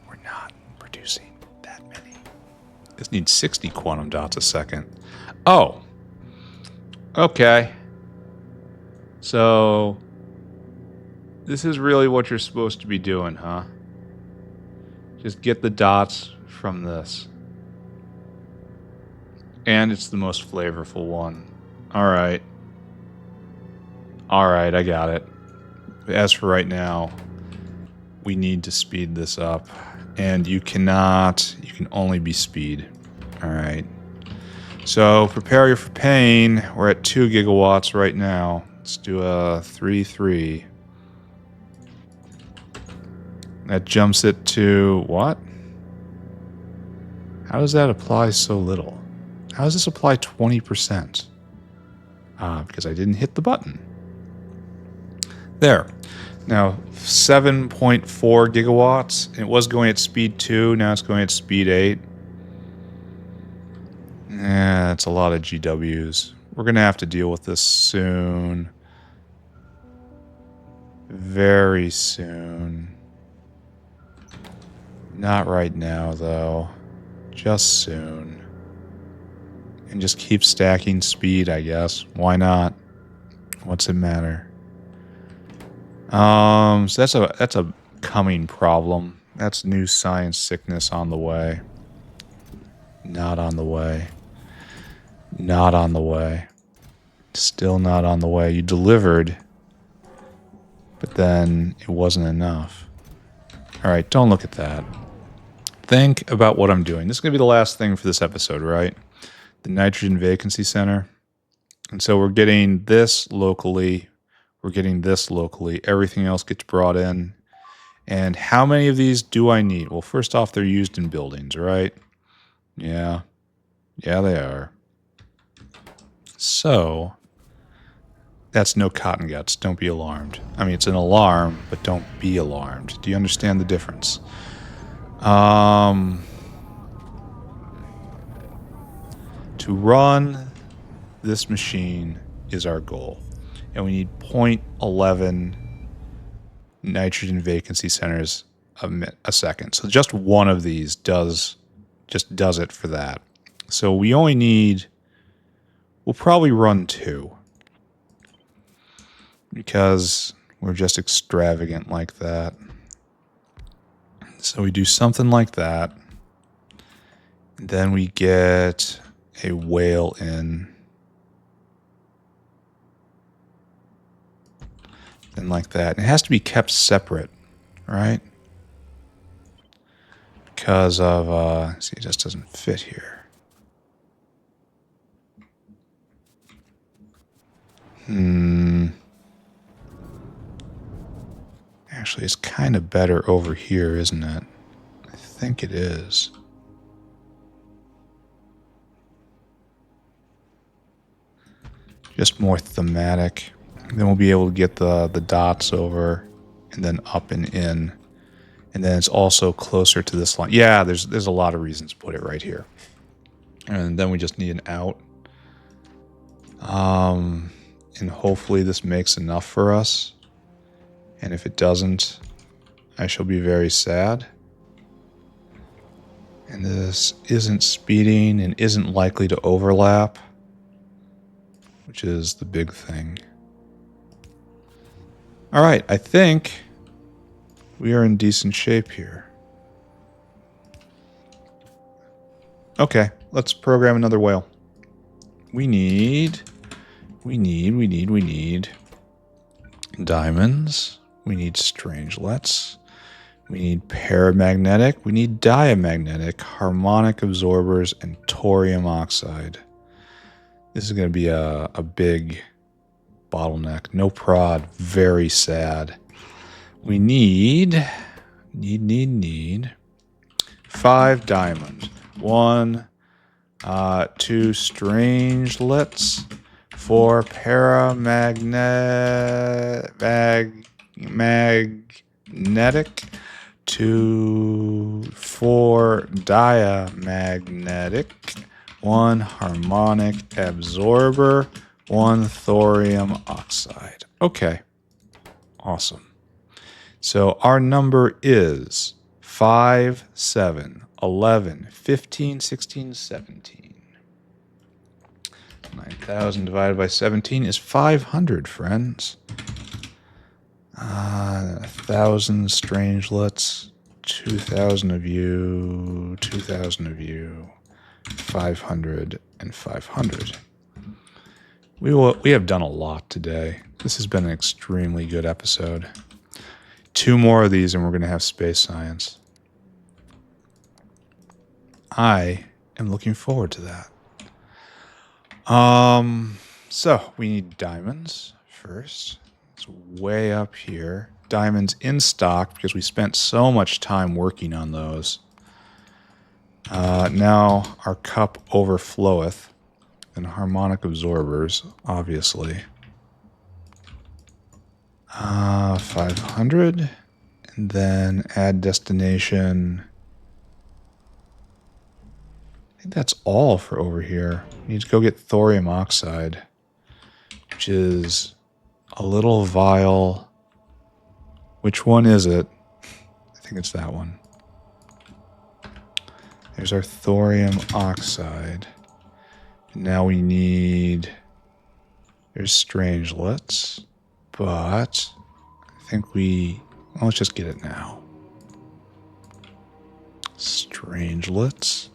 we're not producing that many. This needs 60 quantum dots a second. Oh. Okay. So, this is really what you're supposed to be doing, huh? Just get the dots from this. And it's the most flavorful one. Alright. Alright, I got it. As for right now, we need to speed this up. And you can only be speed. Alright. So, prepare for pain. We're at 2 gigawatts right now. Let's do a 3-3. That jumps it to what? How does that apply so little? How does this apply 20%? Because I didn't hit the button. There. Now, 7.4 gigawatts. It was going at speed 2. Now it's going at speed 8. Yeah, that's a lot of GWs. We're going to have to deal with this soon. Very soon. Not right now, though. Just soon. And just keep stacking speed, I guess. Why not? What's it matter? So that's a coming problem. That's new science sickness on the way. Not on the way. Not on the way. Still not on the way. You delivered, but then it wasn't enough. All right, don't look at that. Think about what I'm doing. This is going to be the last thing for this episode, right? The nitrogen vacancy center. And so we're getting this locally. We're getting this locally. Everything else gets brought in. And how many of these do I need? Well, first off, they're used in buildings, right? Yeah. Yeah, they are. So, that's no cotton guts. Don't be alarmed. I mean, it's an alarm, but don't be alarmed. Do you understand the difference? To run this machine is our goal. And we need 0.11 nitrogen vacancy centers a second. So just one of these does it for that. So we only need, we'll probably run 2. Because we're just extravagant like that. So we do something like that. And then we get a whale in. And like that. And it has to be kept separate, right? Because of, see, it just doesn't fit here. Actually, it's kind of better over here, isn't it? I think it is. Just more thematic. Then we'll be able to get the dots over and then up and in. And then it's also closer to this line. Yeah, there's a lot of reasons to put it right here. And then we just need an out. And hopefully this makes enough for us. And if it doesn't, I shall be very sad. And this isn't speeding and isn't likely to overlap, which is the big thing. All right, I think we are in decent shape here. Okay, let's program another whale. We need diamonds. We need strangelets. We need paramagnetic. We need diamagnetic, harmonic absorbers, and thorium oxide. This is going to be a big bottleneck. No prod. Very sad. We need 5 diamonds. 1, 2 strangelets. 4 magnetic, 4 diamagnetic, 1 harmonic absorber, 1 thorium oxide. Okay, awesome. So our number is 5, 7, 11, 15, 16, 17. 9,000 divided by 17 is 500, friends. 1,000 strangelets, 2,000 of you, 2,000 of you, 500 and 500. We have done a lot today. This has been an extremely good episode. 2 more of these and we're going to have space science. I am looking forward to that. So we need diamonds first. It's way up here. Diamonds in stock because we spent so much time working on those. Now our cup overfloweth. And harmonic absorbers, obviously. 500. And then add destination. I think that's all for over here. We need to go get thorium oxide, which is a little vial. Which one is it? I think it's that one. There's our thorium oxide. Now we need... There's strangelets. But I think we... Well, let's just get it now. Strangelets.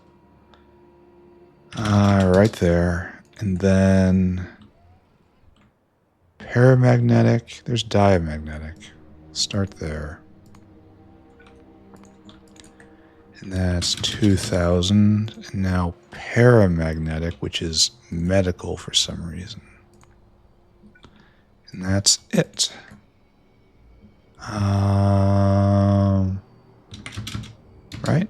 Right there. And then... Paramagnetic. There's diamagnetic. Start there. And that's 2,000. And now paramagnetic, which is medical for some reason. And that's it. Right?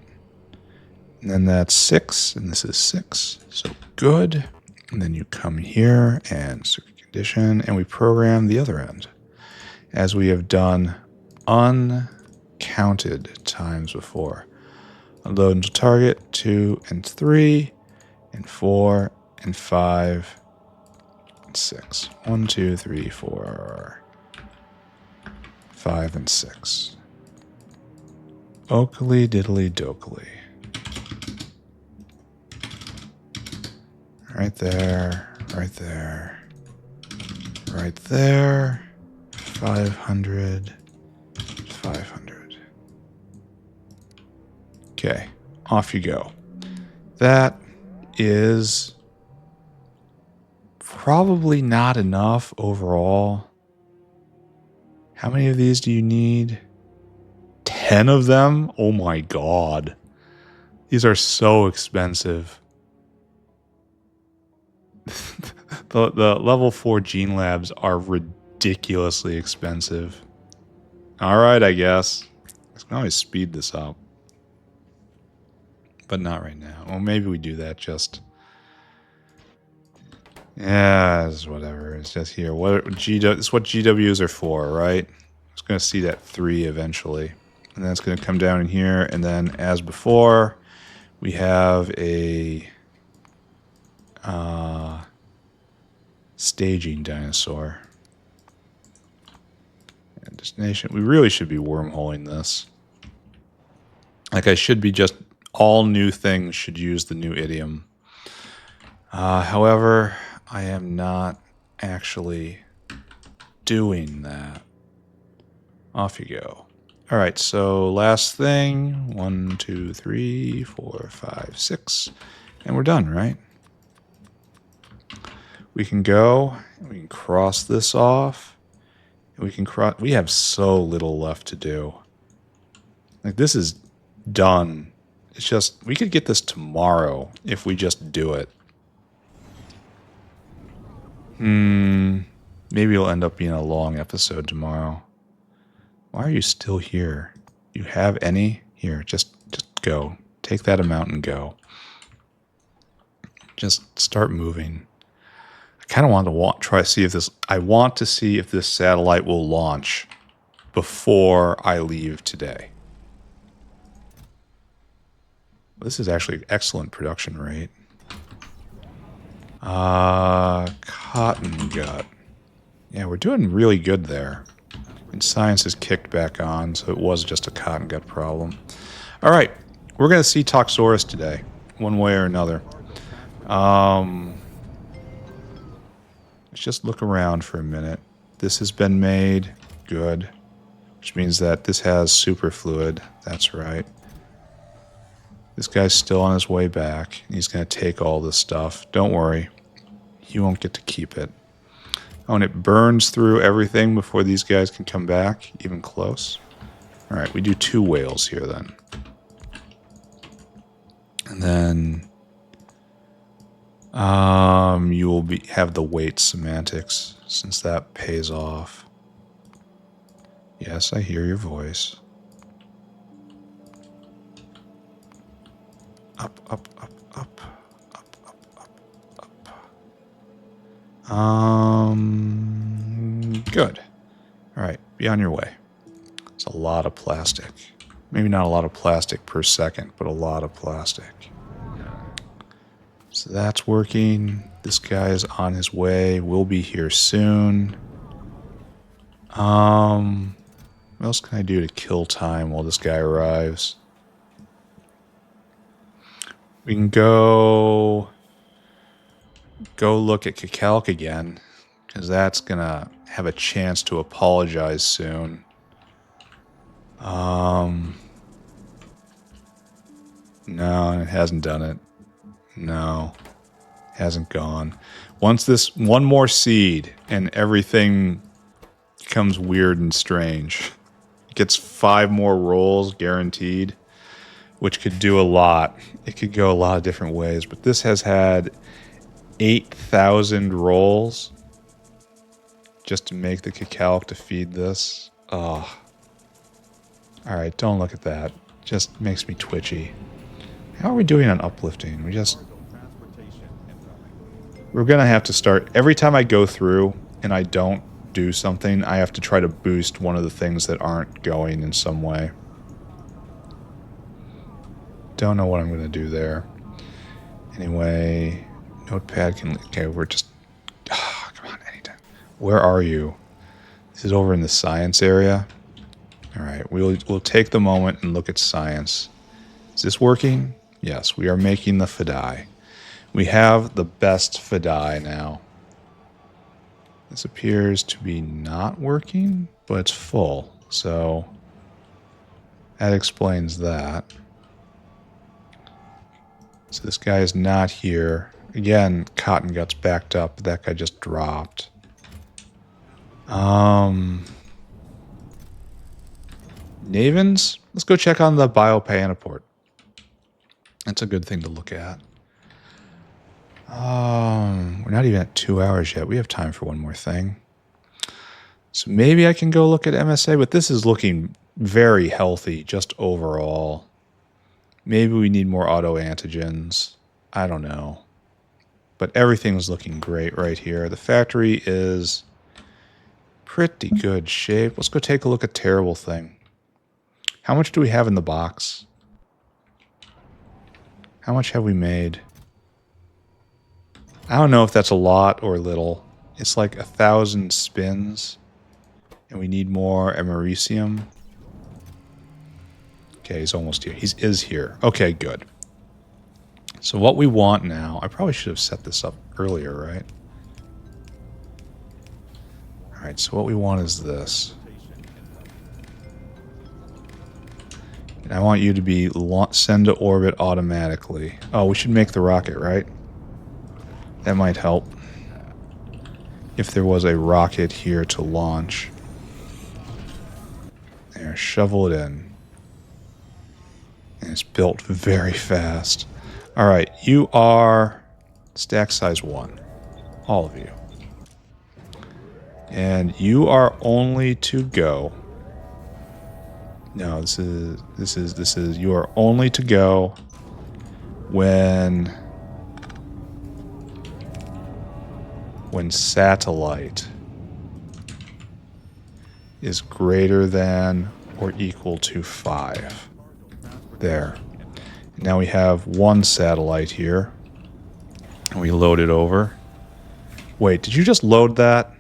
And then that's 6, and this is 6. So good. And then you come here and circuit condition, and we program the other end, as we have done uncounted times before. Unload into target 2 and 3 and 4 and 5 and 6. 1, 2, 3, 4, 5 and 6. Oakley diddly dokely. Right there, right there, right there. 500, 500. Okay, off you go. That is probably not enough overall. How many of these do you need? 10 of them? Oh my god. These are so expensive. The level 4 gene labs are ridiculously expensive. Alright, I guess. I can always speed this up. But not right now. Well, maybe we do that just... Yeah, it's whatever. It's just here. It's what GWs are for, right? It's going to see that 3 eventually. And then it's going to come down in here. And then, as before, we have a... staging dinosaur. And destination. We really should be wormholing this. Like, I should be just... All new things should use the new idiom. However, I am not actually doing that. Off you go. Alright, so last thing. 1, 2, 3, 4, 5, 6. And we're done, right? We can go, and we can cross this off. And we can cross... We have so little left to do. Like, this is done. It's just... We could get this tomorrow if we just do it. Maybe it'll end up being a long episode tomorrow. Why are you still here? You have any? Here, just go. Take that amount and go. Just start moving. I kind of want to try to see if this... I want to see if this satellite will launch before I leave today. This is actually an excellent production rate. Cotton gut. Yeah, we're doing really good there. And science is kicked back on, so it was just a cotton gut problem. All right, we're going to see Toxirus today, one way or another. Let's just look around for a minute. This has been made. Good. Which means that this has superfluid. That's right. This guy's still on his way back. He's going to take all this stuff. Don't worry. You won't get to keep it. Oh, and it burns through everything before these guys can come back. Even close. Alright, we do 2 whales here then. And then... you will have the weight semantics, since that pays off. Yes, I hear your voice. Up, up, up, up, up, up, up, up. Good. All right. Be on your way. It's a lot of plastic. Maybe not a lot of plastic per second, but a lot of plastic. So that's working. This guy is on his way. We'll be here soon. What else can I do to kill time while this guy arrives? We can go look at Kakalk again, because that's gonna have a chance to apologize soon. No, it hasn't done it. No, hasn't gone. Once this one more seed and everything becomes weird and strange. It gets 5 more rolls guaranteed, which could do a lot. It could go a lot of different ways, but this has had 8,000 rolls just to make the Kakalk to feed this. Oh. Alright, don't look at that. Just makes me twitchy. How are we doing on uplifting? We're gonna have to start... Every time I go through and I don't do something, I have to try to boost one of the things that aren't going in some way. Don't know what I'm gonna do there. Anyway, notepad can... Okay, we're just... Oh, come on, anytime. Where are you? This is over in the science area. Alright, we'll take the moment and look at science. Is this working? Yes, we are making the Phadai. We have the best Phadai now. This appears to be not working, but it's full. So that explains that. So this guy is not here. Again, Cotton Gut's backed up, but that guy just dropped. Navens? Let's go check on the Biopyanoport. That's a good thing to look at. We're not even at 2 hours yet. We have time for one more thing. So maybe I can go look at MSA, but this is looking very healthy just overall. Maybe we need more autoantigens. I don't know. But everything's looking great right here. The factory is pretty good shape. Let's go take a look at Terrible Thing. How much do we have in the box? How much have we made? I don't know if that's a lot or little. It's like 1,000 spins. And we need more Americium. Okay, he's almost here. He is here. Okay, good. So what we want now... I probably should have set this up earlier, right? Alright, so what we want is this. And I want you to be send to orbit automatically. Oh, we should make the rocket, right? That might help. If there was a rocket here to launch. There, shovel it in. And it's built very fast. Alright, you are stack size 1. All of you. And you are only to go... No, this is, you are only to go when satellite is greater than or equal to 5. There. Now we have 1 satellite here. And we load it over. Wait, did you just load that?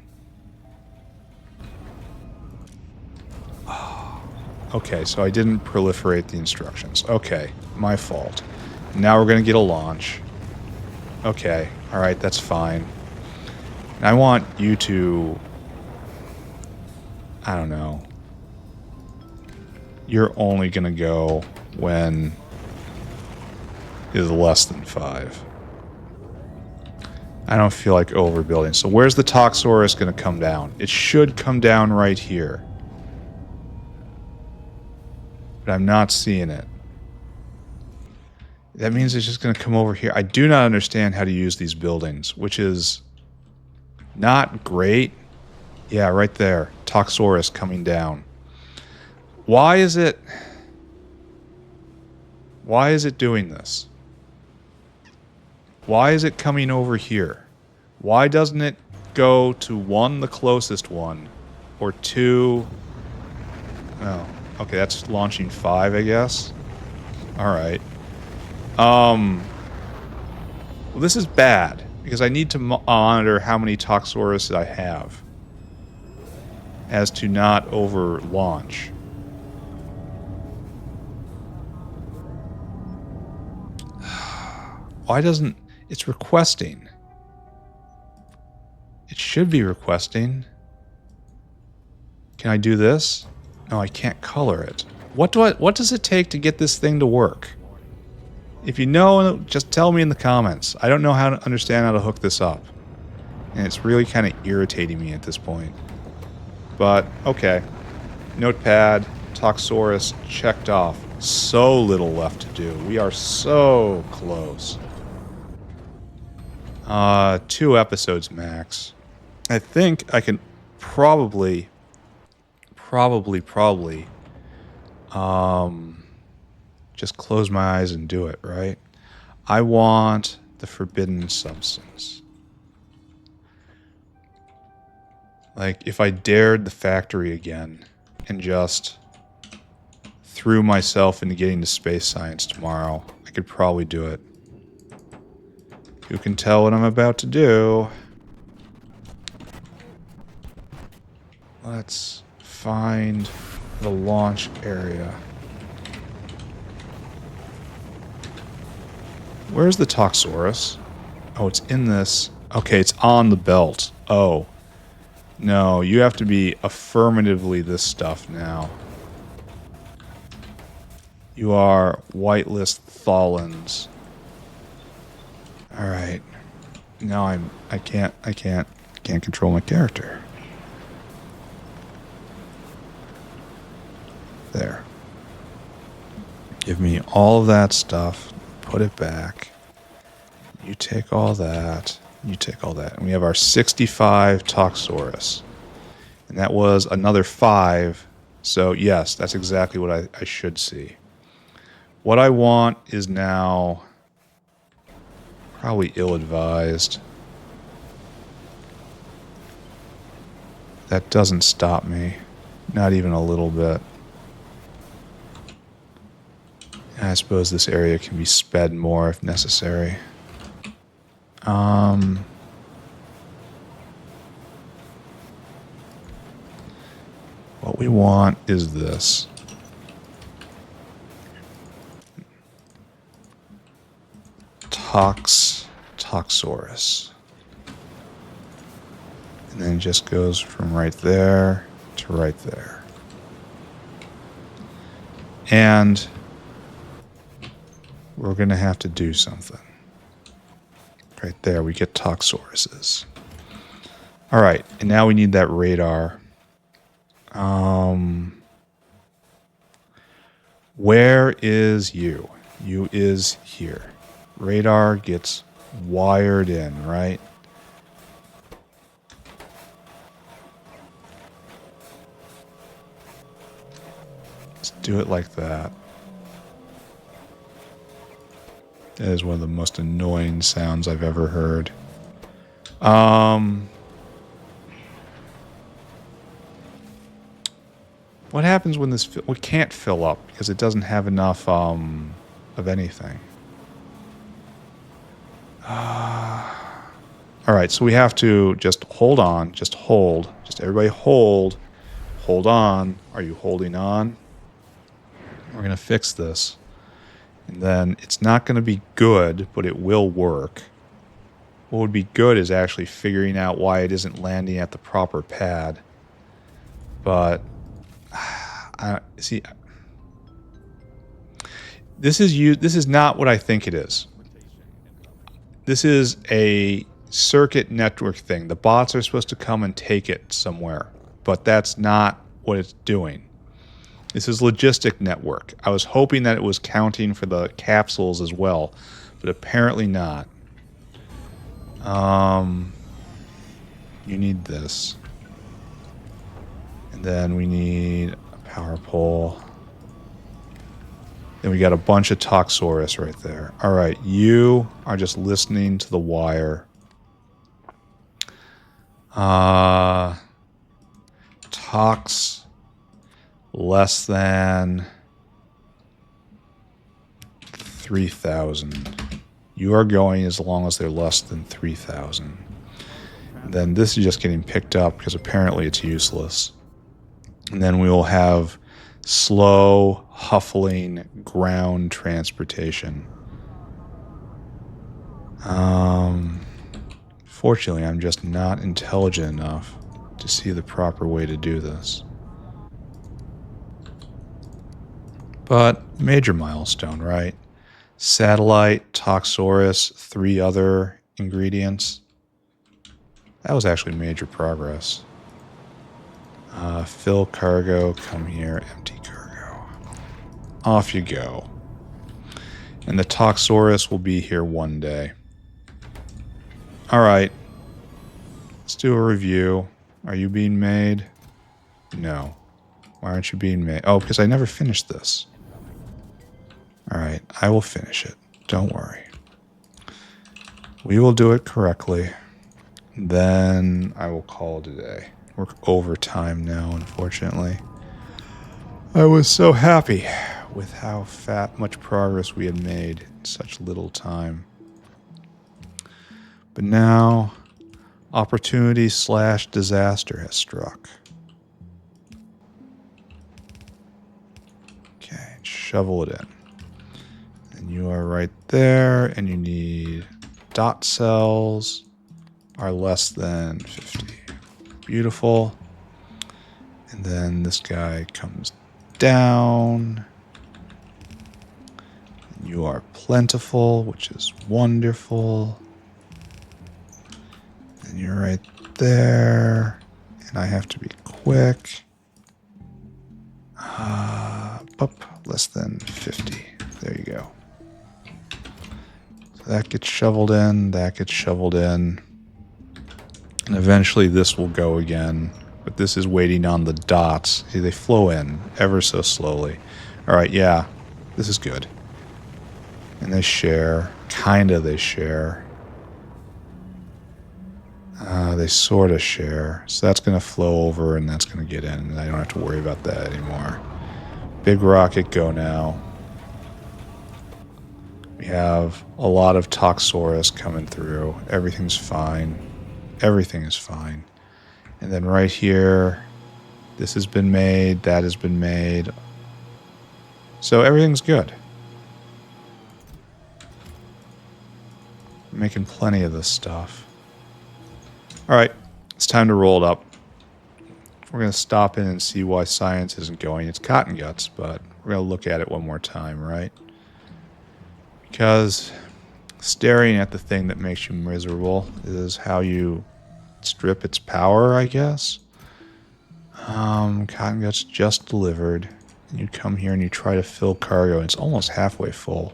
Okay, so I didn't proliferate the instructions. Okay, my fault. Now we're going to get a launch. Okay, alright, that's fine. And I want you to... I don't know. You're only going to go when it is less than 5. I don't feel like overbuilding. So where's the Toxirus going to come down? It should come down right here. But I'm not seeing it. That means it's just going to come over here. I do not understand how to use these buildings, which is not great. Yeah, right there. Toxirus coming down. Why is it doing this? Why is it coming over here? Why doesn't it go to 1, the closest one, or 2, Oh, okay, that's launching 5, I guess. Alright. Well, this is bad, because I need to monitor how many Toxirus I have, as to not over-launch. Why doesn't... It's requesting. It should be requesting. Can I do this? No, I can't color it. What does it take to get this thing to work? If you know, just tell me in the comments. I don't know how to understand how to hook this up. And it's really kind of irritating me at this point. But, okay. Notepad, Toxirus, checked off. So little left to do. We are so close. 2 episodes max. I think I can probably, just close my eyes and do it, right? I want the forbidden substance. Like, if I dared the factory again and just threw myself into getting to space science tomorrow, I could probably do it. You can tell what I'm about to do. Let's find the launch area. Where's the Toxirus? Oh, it's in this. Okay, it's on the belt. Oh. No, you have to be affirmatively this stuff now. You are whitelist Tholins. Alright. Now I can't control my character. There. Give me all of that stuff. Put it back. You take all that. You take all that. And we have our 65 Toxirus. And that was another 5. So, yes, that's exactly what I should see. What I want is now probably ill-advised. That doesn't stop me. Not even a little bit. I suppose this area can be sped more if necessary. What we want is this. Toxirus. And then it just goes from right there to right there. And we're going to have to do something. Right there, we get Toxiruses. Alright, and now we need that radar. Where is you? You is here. Radar gets wired in, right? Let's do it like that. That is one of the most annoying sounds I've ever heard. What happens when this... We can't fill up because it doesn't have enough of anything. Alright, so we have to just hold on. Just hold. Just everybody hold. Hold on. Are you holding on? We're going to fix this. And then it's not going to be good, but it will work. What would be good is actually figuring out why it isn't landing at the proper pad. But... see, this is not what I think it is. This is a circuit network thing. The bots are supposed to come and take it somewhere, but that's not what it's doing. This is logistic network. I was hoping that it was counting for the capsules as well, but apparently not. You need this. And then we need a power pole. Then we got a bunch of Toxirus right there. Alright, you are just listening to the wire. Tox less than 3,000. You are going as long as they're less than 3,000. Then this is just getting picked up because apparently it's useless. And then we will have slow, huffling ground transportation. Fortunately, I'm just not intelligent enough to see the proper way to do this. But major milestone, right? Satellite, Toxirus, 3 other ingredients. That was actually major progress. Fill cargo, come here, empty cargo. Off you go. And the Toxirus will be here one day. Alright. Let's do a review. Are you being made? No. Why aren't you being made? Oh, because I never finished this. Alright, I will finish it. Don't worry. We will do it correctly. Then I will call it a day. We're overtime now, unfortunately. I was so happy with how much progress we had made in such little time. But now, opportunity / disaster has struck. Okay, shovel it in. And you are right there, and you need dot cells are less than 50. Beautiful. And then this guy comes down. And you are plentiful, which is wonderful. And you're right there. And I have to be quick. Less than 50. There you go. So that gets shoveled in. That gets shoveled in. And eventually this will go again. But this is waiting on the dots. See, they flow in ever so slowly. Alright, yeah. This is good. And they share. Kinda they share. They sort of share. So that's going to flow over and that's going to get in. And I don't have to worry about that anymore. Big rocket, go now. We have a lot of Toxirus coming through. Everything's fine. Everything is fine. And then right here, this has been made, that has been made. So everything's good. I'm making plenty of this stuff. Alright, it's time to roll it up. We're going to stop in and see why science isn't going. It's cotton guts, but we're going to look at it one more time, right? Because staring at the thing that makes you miserable is how you strip its power, I guess. Cotton guts just delivered. And you come here and you try to fill cargo, and it's almost halfway full.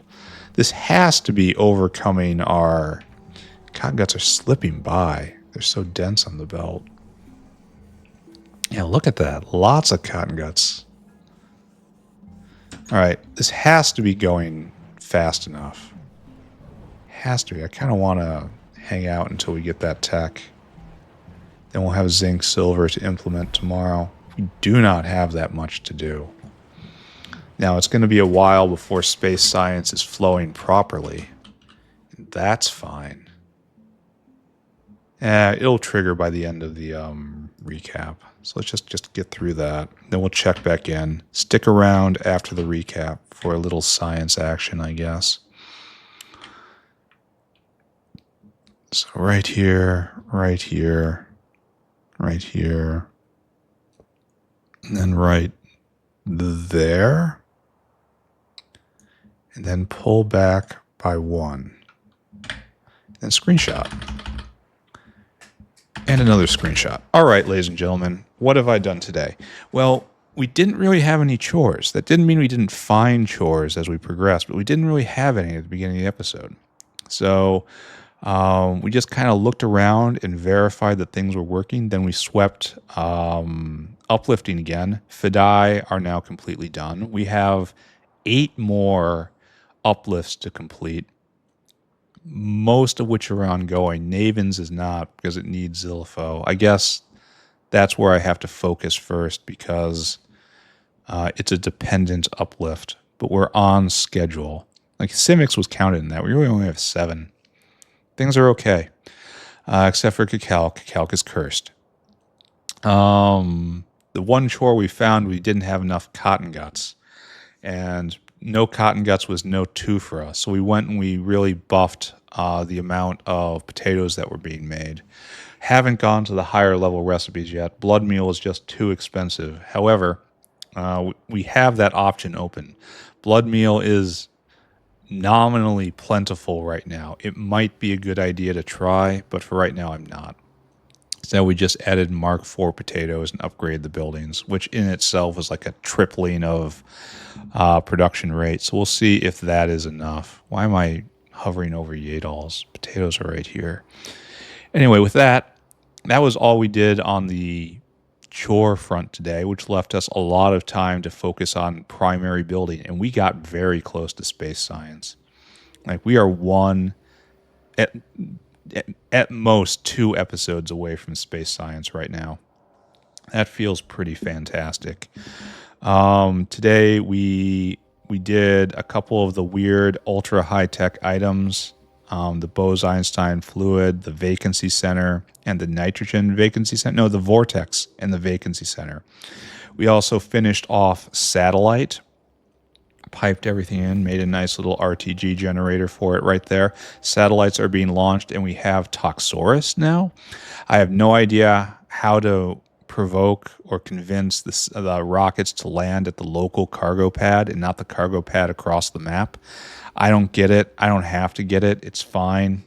This has to be overcoming our... Cotton guts are slipping by. They're so dense on the belt. Yeah, look at that. Lots of cotton guts. Alright, this has to be going fast enough. Has to be. I kind of want to hang out until we get that tech. Then we'll have zinc, silver to implement tomorrow. We do not have that much to do. Now, it's going to be a while before space science is flowing properly. That's fine. It'll trigger by the end of the recap. So let's just get through that. Then we'll check back in. Stick around after the recap for a little science action, I guess. So right here, right here, right here, and then right there, and then pull back by 1. And screenshot. And another screenshot. All right, ladies and gentlemen, what have I done today? Well, we didn't really have any chores. That didn't mean we didn't find chores as we progressed, but we didn't really have any at the beginning of the episode. So we just kind of looked around and verified that things were working. Then we swept uplifting again. Phadai are now completely done. We have 8 more uplifts to complete, most of which are ongoing. Naven's is not because it needs Zilfo. I guess that's where I have to focus first because It's a dependent uplift, but we're on schedule. Like Simics was counted in that. We really only have 7. Things are okay, except for Cacalc. Cacalc is cursed. The one chore we found, we didn't have enough cotton guts, and no cotton guts was no 2 for us. So we went and we really buffed the amount of potatoes that were being made. Haven't gone to the higher level recipes yet. Blood meal is just too expensive. However, we have that option open. Blood meal is nominally plentiful right now. It might be a good idea to try, but for right now, I'm not. So we just added Mark IV potatoes and upgraded the buildings, which in itself is like a tripling of production rate. So we'll see if that is enough. Why am I hovering over Yadal's? Potatoes are right here. Anyway, with that, that was all we did on the chore front today, which left us a lot of time to focus on primary building. And we got very close to space science. Like we are one at most 2 episodes away from space science right now. That feels pretty fantastic. Today we did a couple of the weird ultra high tech items, the Bose Einstein fluid, the vacancy center, and the nitrogen vacancy center. No, the vortex and the vacancy center. We also finished off satellite, piped everything in, made a nice little RTG generator for it right there. Satellites are being launched, and we have Toxirus now. I have no idea how to provoke or convince the rockets to land at the local cargo pad and not the cargo pad across the map. I don't get it. I don't have to get it. It's fine.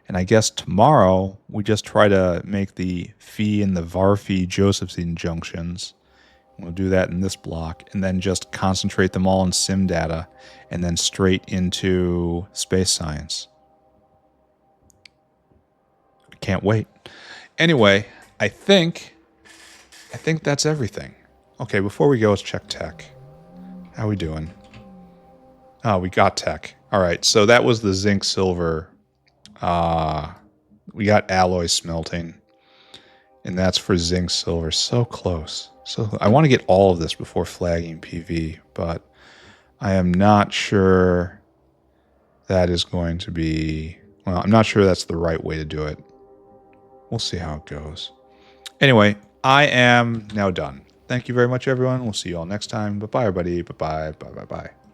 And I guess tomorrow we just try to make the Phi and the Varphi Josephson junctions. We'll do that in this block, and then just concentrate them all in sim data, and then straight into space science. I can't wait. Anyway, I think that's everything. Okay, before we go, let's check tech. How we doing? Oh, we got tech. All right, so that was the zinc silver. We got alloy smelting, and that's for zinc silver. So close. So I want to get all of this before flagging PV, but I am not sure that is going to be... Well, I'm not sure that's the right way to do it. We'll see how it goes. Anyway, I am now done. Thank you very much, everyone. We'll see you all next time. Bye-bye, everybody. Bye-bye. Bye-bye-bye.